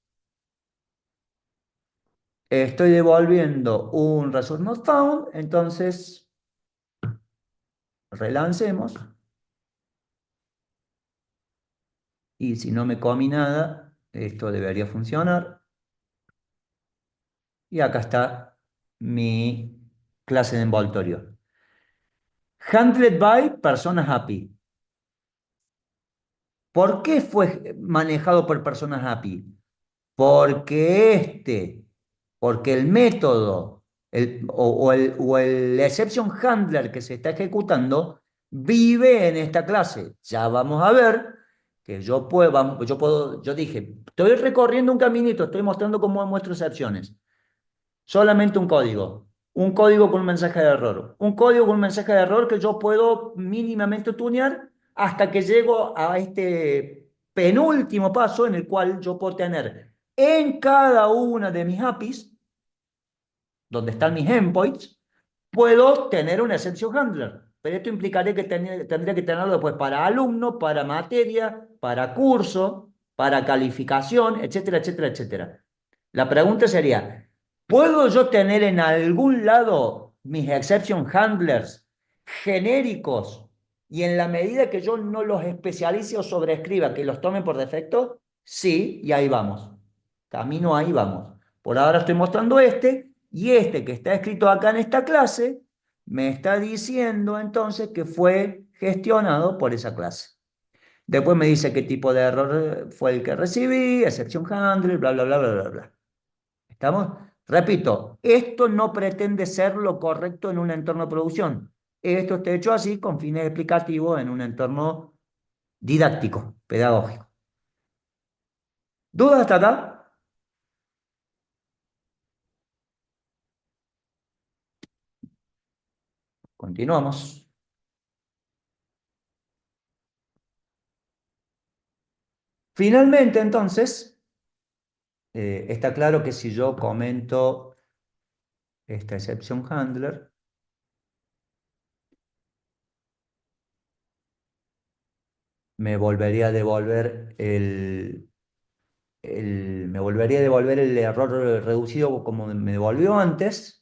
estoy devolviendo un resource not found, entonces relancemos, y si no me comí nada, esto debería funcionar, y acá está mi clase de envoltorio. Handled by personas API. ¿Por qué fue manejado por personas API? Porque el método o el exception handler que se está ejecutando vive en esta clase. Ya vamos a ver que yo dije, estoy recorriendo un caminito, estoy mostrando cómo muestro excepciones. Solamente un código. Un código con un mensaje de error. Un código con un mensaje de error que yo puedo mínimamente tunear hasta que llego a este penúltimo paso en el cual yo puedo tener en cada una de mis APIs, donde están mis endpoints, puedo tener un exception handler. Pero esto implicaría que tendría que tenerlo después para alumno, para materia, para curso, para calificación, etcétera, etcétera, etcétera. La pregunta sería, ¿puedo yo tener en algún lado mis exception handlers genéricos y en la medida que yo no los especialice o sobreescriba, que los tomen por defecto? Sí, y ahí vamos. Camino ahí vamos. Por ahora estoy mostrando este y este que está escrito acá en esta clase me está diciendo entonces que fue gestionado por esa clase. Después me dice qué tipo de error fue el que recibí, exception handler, bla, bla, bla, bla, bla, bla. ¿Estamos? Repito, esto no pretende ser lo correcto en un entorno de producción. Esto está hecho así con fines explicativos en un entorno didáctico, pedagógico. ¿Dudas hasta acá? Continuamos. Finalmente, entonces, está claro que si yo comento esta exception handler, me volvería a devolver me volvería a devolver el error reducido como me devolvió antes.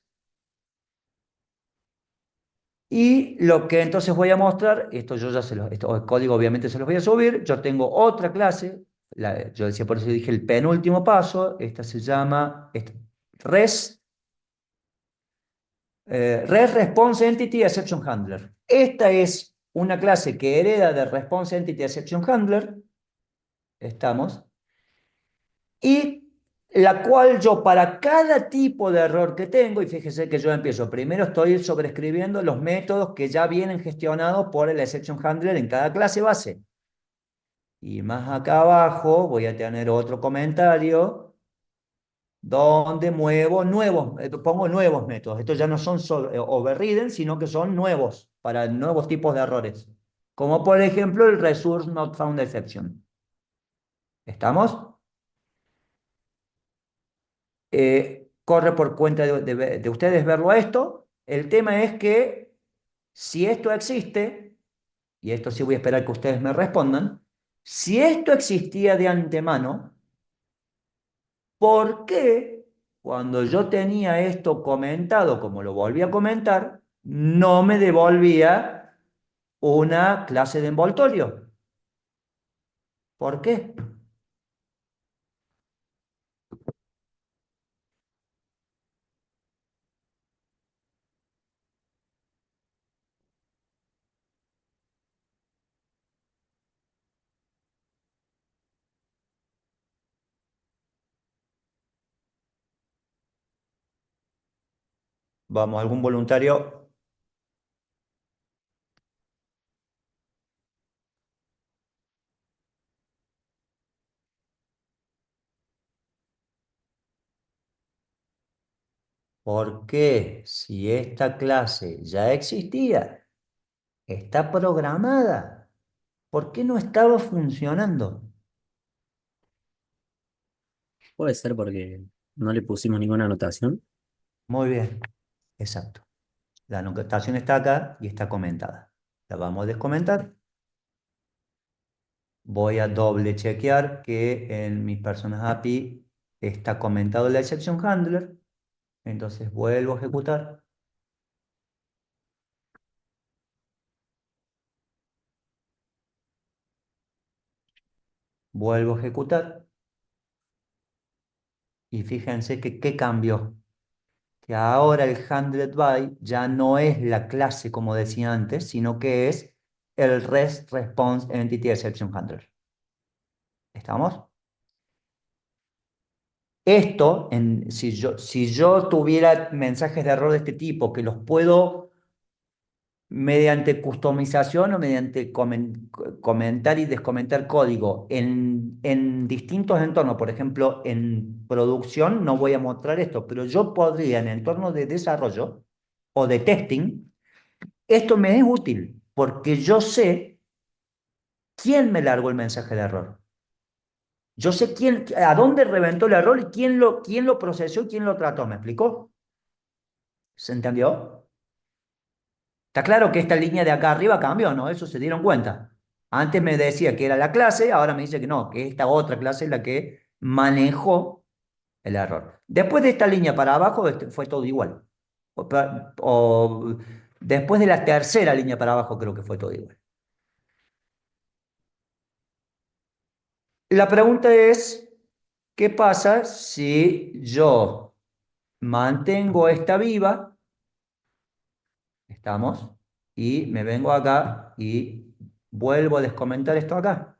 Y lo que entonces voy a mostrar, esto yo ya el código obviamente se los voy a subir. Yo tengo otra clase, yo decía, por eso dije el penúltimo paso. Esta se llama REST Response Entity Exception Handler. Esta es una clase que hereda de Response Entity Exception Handler. Estamos. Y la cual yo para cada tipo de error que tengo, y fíjese que yo empiezo, primero estoy sobrescribiendo los métodos que ya vienen gestionados por el exception handler en cada clase base. Y más acá abajo voy a tener otro comentario donde pongo nuevos métodos. Estos ya no son overridden, sino que son nuevos, para nuevos tipos de errores. Como por ejemplo el resource not found exception. ¿Estamos? Corre por cuenta de ustedes verlo a esto. El tema es que si esto existe, y esto sí voy a esperar que ustedes me respondan, si esto existía de antemano, ¿por qué cuando yo tenía esto comentado, como lo volví a comentar, no me devolvía una clase de envoltorio? ¿Por qué? Vamos, algún voluntario. ¿Por qué si esta clase ya existía, está programada? ¿Por qué no estaba funcionando? Puede ser porque no le pusimos ninguna anotación. Muy bien, exacto. La anotación está acá y está comentada. La vamos a descomentar. Voy a doble chequear que en mis personas API está comentado la exception handler. Entonces vuelvo a ejecutar. Vuelvo a ejecutar. Y fíjense que qué cambió. Que ahora el handled by ya no es la clase como decía antes, sino que es el REST Response Entity Exception Handler. ¿Estamos? Esto, si yo tuviera mensajes de error de este tipo, que los puedo mediante customización o mediante comentar y descomentar código en distintos entornos. Por ejemplo, en producción no voy a mostrar esto, pero yo podría en entornos de desarrollo o de testing, esto me es útil porque yo sé quién me largó el mensaje de error. Yo sé a dónde reventó el error y quién lo procesó y quién lo trató. ¿Me explicó? ¿Se entendió? Está claro que esta línea de acá arriba cambió, ¿no? Eso se dieron cuenta. Antes me decía que era la clase, ahora me dice que no, que esta otra clase es la que manejó el error. Después de esta línea para abajo fue todo igual. O después de la tercera línea para abajo creo que fue todo igual. La pregunta es, ¿qué pasa si yo mantengo esta viva? ¿Estamos? Y me vengo acá y vuelvo a descomentar esto acá.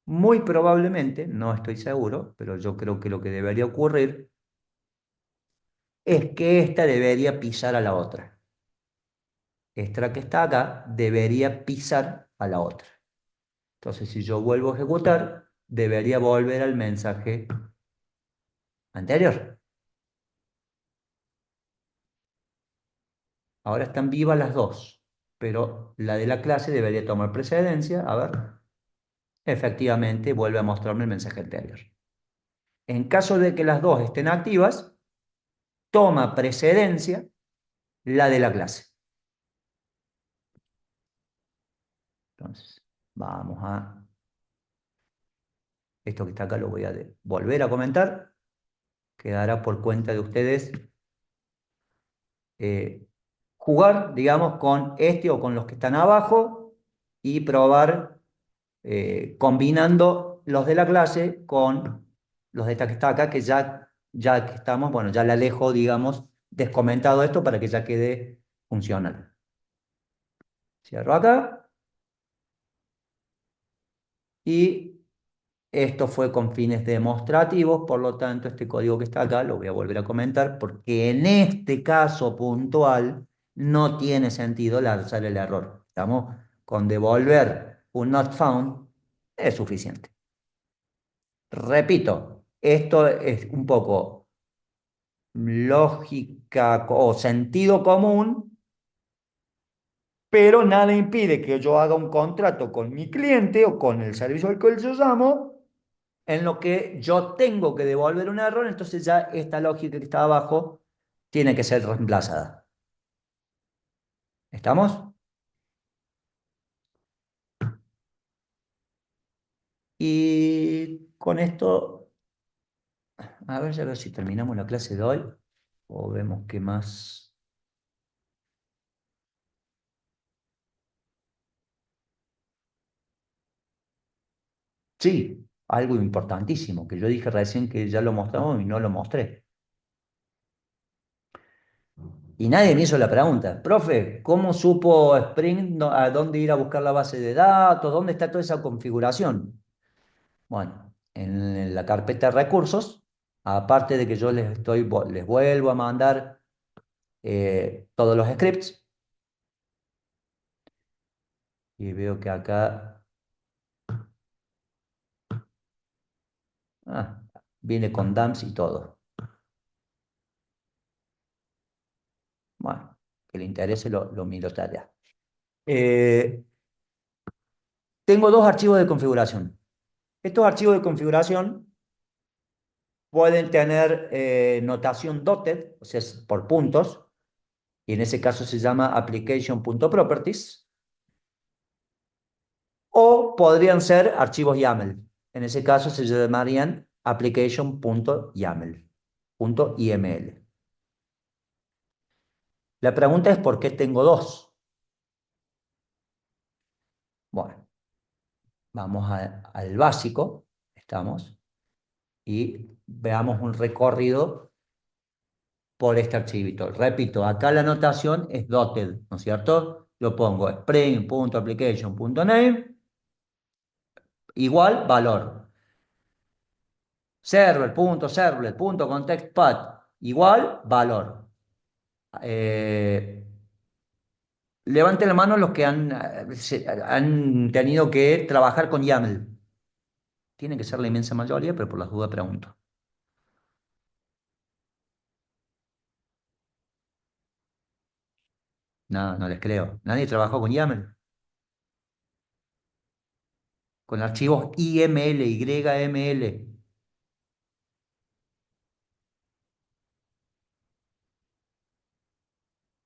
Muy probablemente, no estoy seguro, pero yo creo que lo que debería ocurrir es que esta debería pisar a la otra. Esta que está acá debería pisar a la otra. Entonces, si yo vuelvo a ejecutar, debería volver al mensaje anterior. Ahora están vivas las dos, pero la de la clase debería tomar precedencia. A ver, efectivamente vuelve a mostrarme el mensaje anterior. En caso de que las dos estén activas, toma precedencia la de la clase. Entonces, vamos a... Esto que está acá lo voy a volver a comentar. Quedará por cuenta de ustedes jugar, digamos, con este o con los que están abajo y probar combinando los de la clase con los de esta que está acá, que ya que estamos, bueno, ya la dejo, digamos, descomentado esto para que ya quede funcional. Cierro acá. Y esto fue con fines demostrativos, por lo tanto, este código que está acá lo voy a volver a comentar porque en este caso puntual no tiene sentido lanzar el error. Estamos con devolver un not found es suficiente. Repito, esto es un poco lógica o sentido común, pero nada impide que yo haga un contrato con mi cliente o con el servicio al cual yo llamo en lo que yo tengo que devolver un error, entonces ya esta lógica que está abajo tiene que ser reemplazada. ¿Estamos? Y con esto, a ver si terminamos la clase de hoy o vemos qué más. Sí, algo importantísimo que yo dije recién que ya lo mostramos y no lo mostré. Y nadie me hizo la pregunta, profe, ¿cómo supo Spring a dónde ir a buscar la base de datos? ¿Dónde está toda esa configuración? Bueno, en la carpeta de recursos, aparte de que yo les vuelvo a mandar todos los scripts, y veo que acá ah, viene con dumps y todo. Bueno, que le interese lo miro tarea. Tengo dos archivos de configuración. Estos archivos de configuración pueden tener notación dotted, o sea, es por puntos, y en ese caso se llama application.properties, o podrían ser archivos YAML. En ese caso se llamarían application.yaml.iml. La pregunta es ¿por qué tengo dos? Bueno, vamos al básico, estamos, y veamos un recorrido por este archivito. Repito, acá la notación es dotted, ¿no es cierto? Yo pongo spring.application.name igual valor. Server.servlet.contextPath igual valor. Levanten la mano los que han tenido que trabajar con YAML. Tiene que ser la inmensa mayoría, pero por las dudas pregunto. No, no les creo. Nadie trabajó con YAML. Con archivos IML, YML.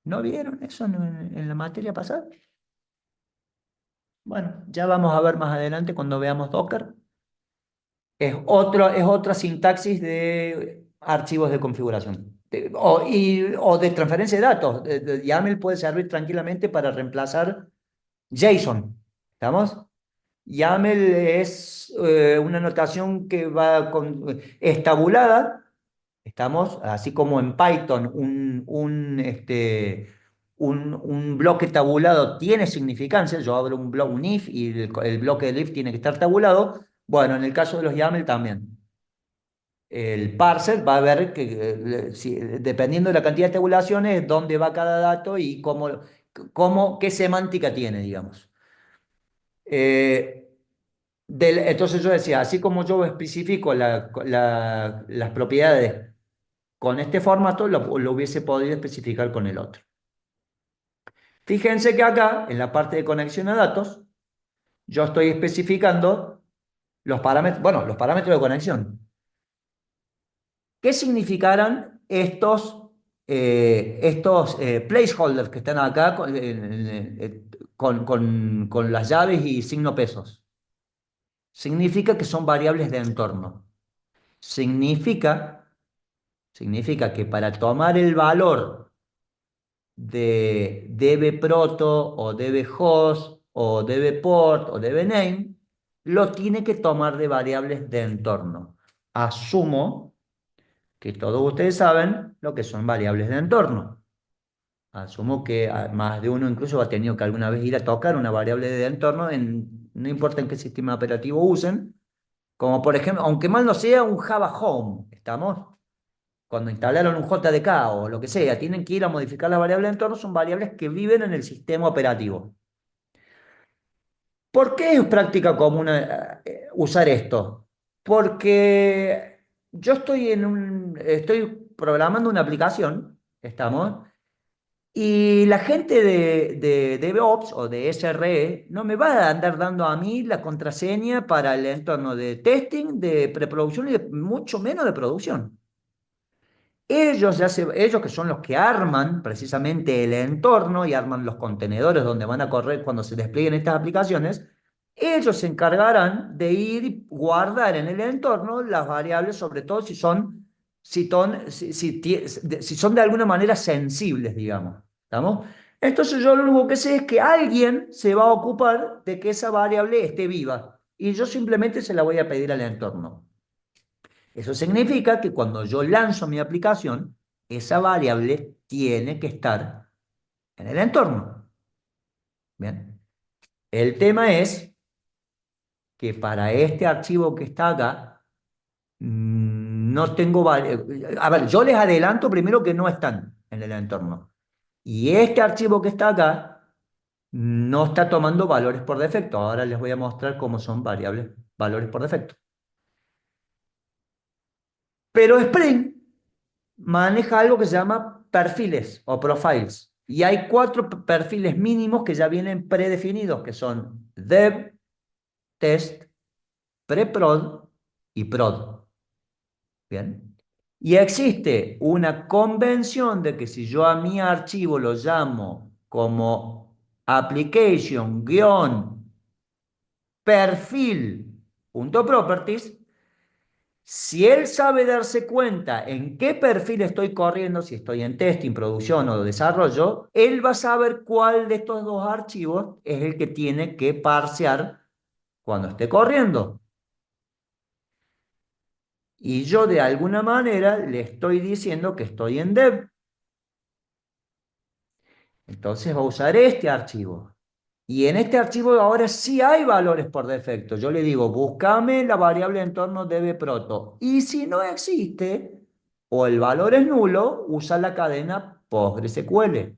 ¿No vieron eso en la materia pasada? Bueno, ya vamos a ver más adelante cuando veamos Docker. Es otra sintaxis de archivos de configuración. O de transferencia de datos. YAML puede servir tranquilamente para reemplazar JSON. ¿Estamos? YAML es una notación que es tabulada. Estamos, así como en Python, un bloque tabulado tiene significancia. Yo abro un if y el bloque del if tiene que estar tabulado. Bueno, en el caso de los YAML también. El parser va a ver que, dependiendo de la cantidad de tabulaciones, dónde va cada dato y qué semántica tiene, digamos. Entonces yo decía, así como yo especifico las propiedades con este formato, lo hubiese podido especificar con el otro. Fíjense que acá, en la parte de conexión a datos, yo estoy especificando los parámetros, bueno, los parámetros de conexión. ¿Qué significarán estos placeholders que están acá con las llaves y signo pesos? Significa que son variables de entorno. Significa que para tomar el valor de dbproto o dbhost o dbport o dbname, lo tiene que tomar de variables de entorno. Asumo que todos ustedes saben lo que son variables de entorno. Asumo que más de uno incluso ha tenido que alguna vez ir a tocar una variable de entorno, no importa en qué sistema operativo usen, como por ejemplo, aunque mal no sea, un Java Home, ¿estamos? Cuando instalaron un JDK o lo que sea, tienen que ir a modificar las variables de entorno, son variables que viven en el sistema operativo. ¿Por qué es práctica común usar esto? Porque yo estoy programando una aplicación, ¿estamos? Y la gente de DevOps o de SRE no me va a andar dando a mí la contraseña para el entorno de testing, de preproducción y mucho menos de producción. Ellos que son los que arman precisamente el entorno y arman los contenedores donde van a correr cuando se desplieguen estas aplicaciones, ellos se encargarán de ir y guardar en el entorno las variables, sobre todo si son de alguna manera sensibles, digamos. ¿Estamos? Entonces yo lo único que sé es que alguien se va a ocupar de que esa variable esté viva y yo simplemente se la voy a pedir al entorno. Eso significa que cuando yo lanzo mi aplicación, esa variable tiene que estar en el entorno. Bien. El tema es que para este archivo que está acá, no tengo... A ver, yo les adelanto primero que no están en el entorno. Y este archivo que está acá no está tomando valores por defecto. Ahora les voy a mostrar cómo son valores por defecto. Pero Spring maneja algo que se llama perfiles o profiles. Y hay 4 perfiles mínimos que ya vienen predefinidos, que son dev, test, preprod y prod. Bien. Y existe una convención de que si yo a mi archivo lo llamo como application-perfil.properties, si él sabe darse cuenta en qué perfil estoy corriendo, si estoy en testing, producción o desarrollo, él va a saber cuál de estos dos archivos es el que tiene que parsear cuando esté corriendo. Y yo de alguna manera le estoy diciendo que estoy en dev. Entonces va a usar este archivo. Y en este archivo ahora sí hay valores por defecto. Yo le digo, búscame la variable entorno dbproto. Y si no existe, o el valor es nulo, usa la cadena PostgreSQL.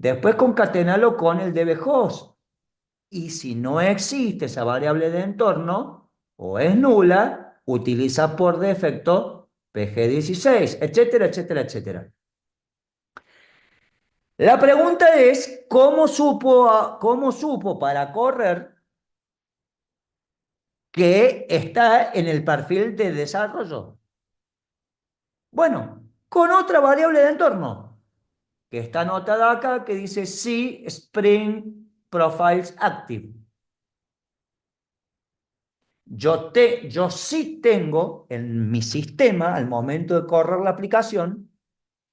Después concatenalo con el dbHost. Y si no existe esa variable de entorno o es nula, utiliza por defecto PG16, etcétera, etcétera, etcétera. La pregunta es, cómo supo para correr que está en el perfil de desarrollo? Bueno, con otra variable de entorno, que está anotada acá, que dice C Spring Profiles Active. Yo sí tengo en mi sistema, al momento de correr la aplicación,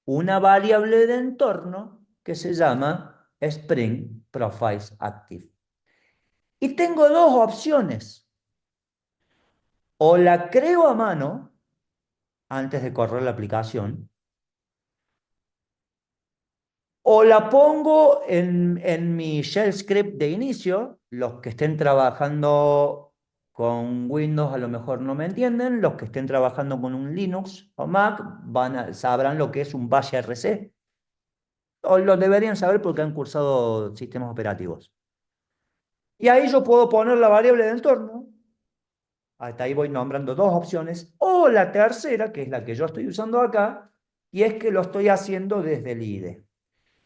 una variable de entorno que se llama Spring Profiles Active. Y tengo dos opciones. O la creo a mano antes de correr la aplicación, o la pongo en mi shell script de inicio. Los que estén trabajando con Windows a lo mejor no me entienden. Los que estén trabajando con un Linux o Mac sabrán lo que es un bash RC. O lo deberían saber porque han cursado sistemas operativos. Y ahí yo puedo poner la variable de entorno. Hasta ahí voy nombrando dos opciones. O la tercera, que es la que yo estoy usando acá, y es que lo estoy haciendo desde el IDE.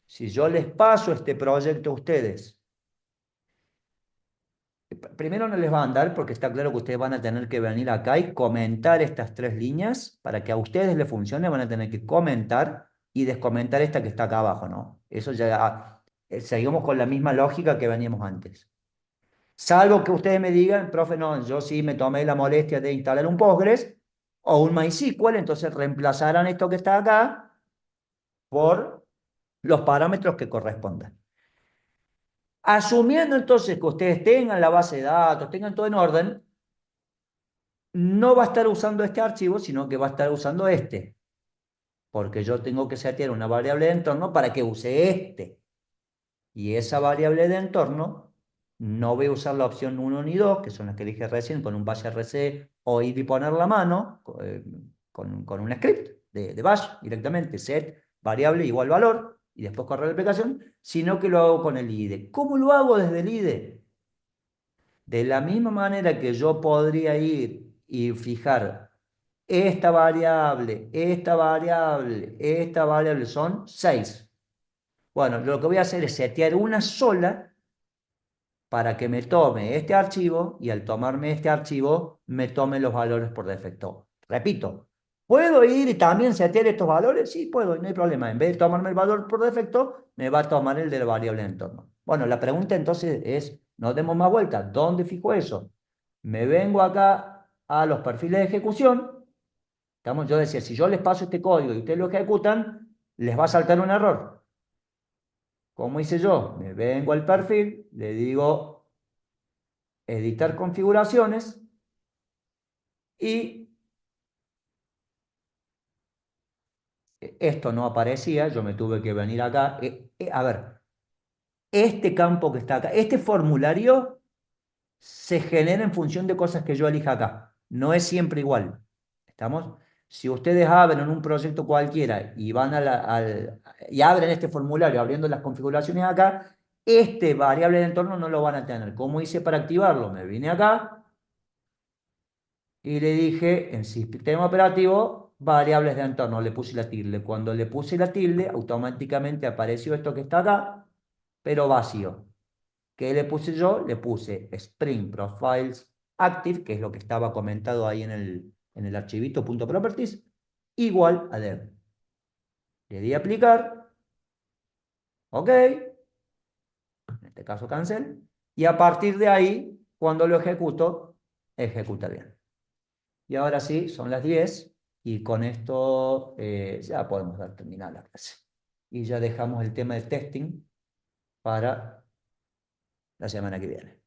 Si yo les paso este proyecto a ustedes, primero no les va a andar porque está claro que ustedes van a tener que venir acá y comentar estas tres líneas. Para que a ustedes les funcione, van a tener que comentar y descomentar esta que está acá abajo, ¿no? Eso ya, seguimos con la misma lógica que veníamos antes. Salvo que ustedes me digan, profe, no, yo sí me tomé la molestia de instalar un Postgres o un MySQL, entonces reemplazarán esto que está acá por los parámetros que correspondan. Asumiendo entonces que ustedes tengan la base de datos, tengan todo en orden, no va a estar usando este archivo, sino que va a estar usando este. Porque yo tengo que setear una variable de entorno para que use este. Y esa variable de entorno no voy a usar la opción 1 ni 2, que son las que dije recién, con un bash RC o ir y poner la mano, con un script de bash directamente, set variable igual valor, y después correr la aplicación, sino que lo hago con el IDE. ¿Cómo lo hago desde el IDE? De la misma manera que yo podría ir y fijar esta variable, esta variable son 6. Bueno, lo que voy a hacer es setear una sola para que me tome este archivo y al tomarme este archivo me tome los valores por defecto. Repito, ¿puedo ir y también setear estos valores? Sí, puedo, no hay problema. En vez de tomarme el valor por defecto, me va a tomar el de la variable de entorno. Bueno, la pregunta entonces es, no demos más vueltas, ¿dónde fijo eso? Me vengo acá a los perfiles de ejecución. Yo decía, si yo les paso este código y ustedes lo ejecutan, les va a saltar un error. ¿Cómo hice yo? Me vengo al perfil, le digo editar configuraciones y esto no aparecía, yo me tuve que venir acá. A ver, este campo que está acá, este formulario se genera en función de cosas que yo elija acá. No es siempre igual. ¿Estamos? Si ustedes abren un proyecto cualquiera y van y abren este formulario abriendo las configuraciones acá, este variable de entorno no lo van a tener. ¿Cómo hice para activarlo? Me vine acá y le dije en sistema operativo variables de entorno. Le puse la tilde. Cuando le puse la tilde, automáticamente apareció esto que está acá, pero vacío. ¿Qué le puse yo? Le puse Spring Profiles Active, que es lo que estaba comentado ahí en el archivito .properties, igual a dev. Le di a aplicar, ok, en este caso cancel, y a partir de ahí, cuando lo ejecuto, ejecuta bien. Y ahora sí, son las 10, y con esto ya podemos dar terminada la clase. Y ya dejamos el tema de testing para la semana que viene.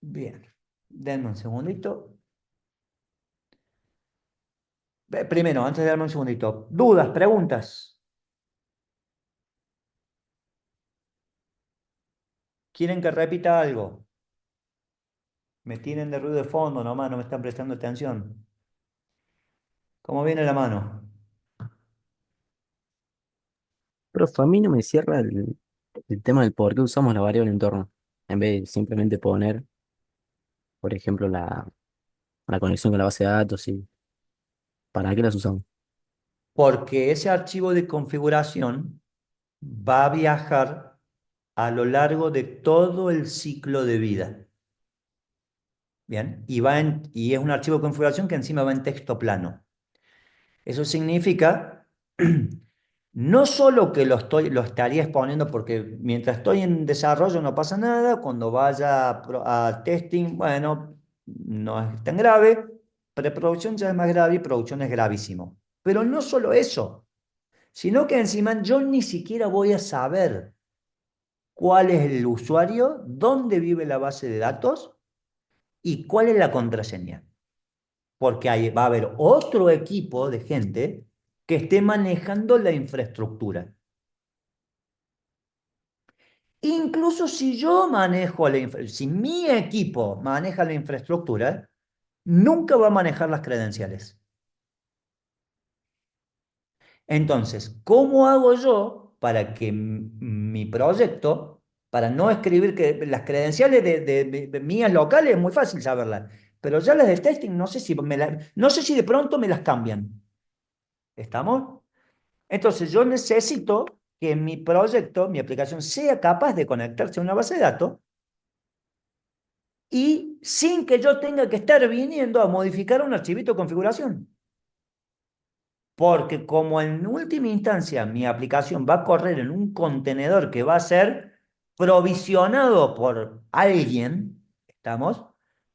Bien, denme un segundito. Primero, antes de darme un segundito, dudas, preguntas. ¿Quieren que repita algo? Me tienen de ruido de fondo nomás, no me están prestando atención. ¿Cómo viene la mano? Profe, a mí no me cierra el tema del por qué usamos la variable entorno. En vez de simplemente poner, por ejemplo, la conexión con la base de datos y ¿para qué las usamos? Porque ese archivo de configuración va a viajar a lo largo de todo el ciclo de vida. Bien, y es un archivo de configuración que encima va en texto plano. Eso significa no solo que lo estaría exponiendo porque mientras estoy en desarrollo no pasa nada, cuando vaya a testing, bueno, no es tan grave, preproducción ya es más grave y producción es gravísimo. Pero no solo eso, sino que encima yo ni siquiera voy a saber cuál es el usuario, dónde vive la base de datos y cuál es la contraseña. Porque ahí va a haber otro equipo de gente que esté manejando la infraestructura. Incluso si yo manejo si mi equipo maneja la infraestructura, nunca va a manejar las credenciales. Entonces, ¿cómo hago yo para que mi proyecto, para no escribir que las credenciales de mías locales es muy fácil saberlas, pero ya las de testing no sé si no sé si de pronto me las cambian. ¿Estamos? Entonces yo necesito que mi proyecto, mi aplicación, sea capaz de conectarse a una base de datos y sin que yo tenga que estar viniendo a modificar un archivito de configuración. Porque como en última instancia mi aplicación va a correr en un contenedor que va a ser provisionado por alguien, ¿estamos?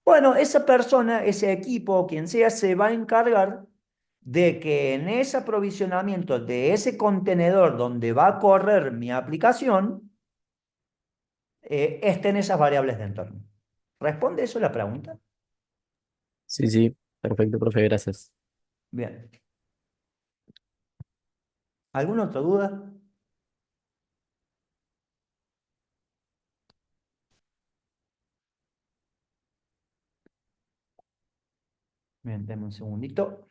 Bueno, esa persona, ese equipo, quien sea, se va a encargar de que en ese aprovisionamiento de ese contenedor donde va a correr mi aplicación, estén esas variables de entorno. ¿Responde eso la pregunta? Sí, sí, perfecto, profe, gracias. Bien. ¿Alguna otra duda? Bien, denme un segundito.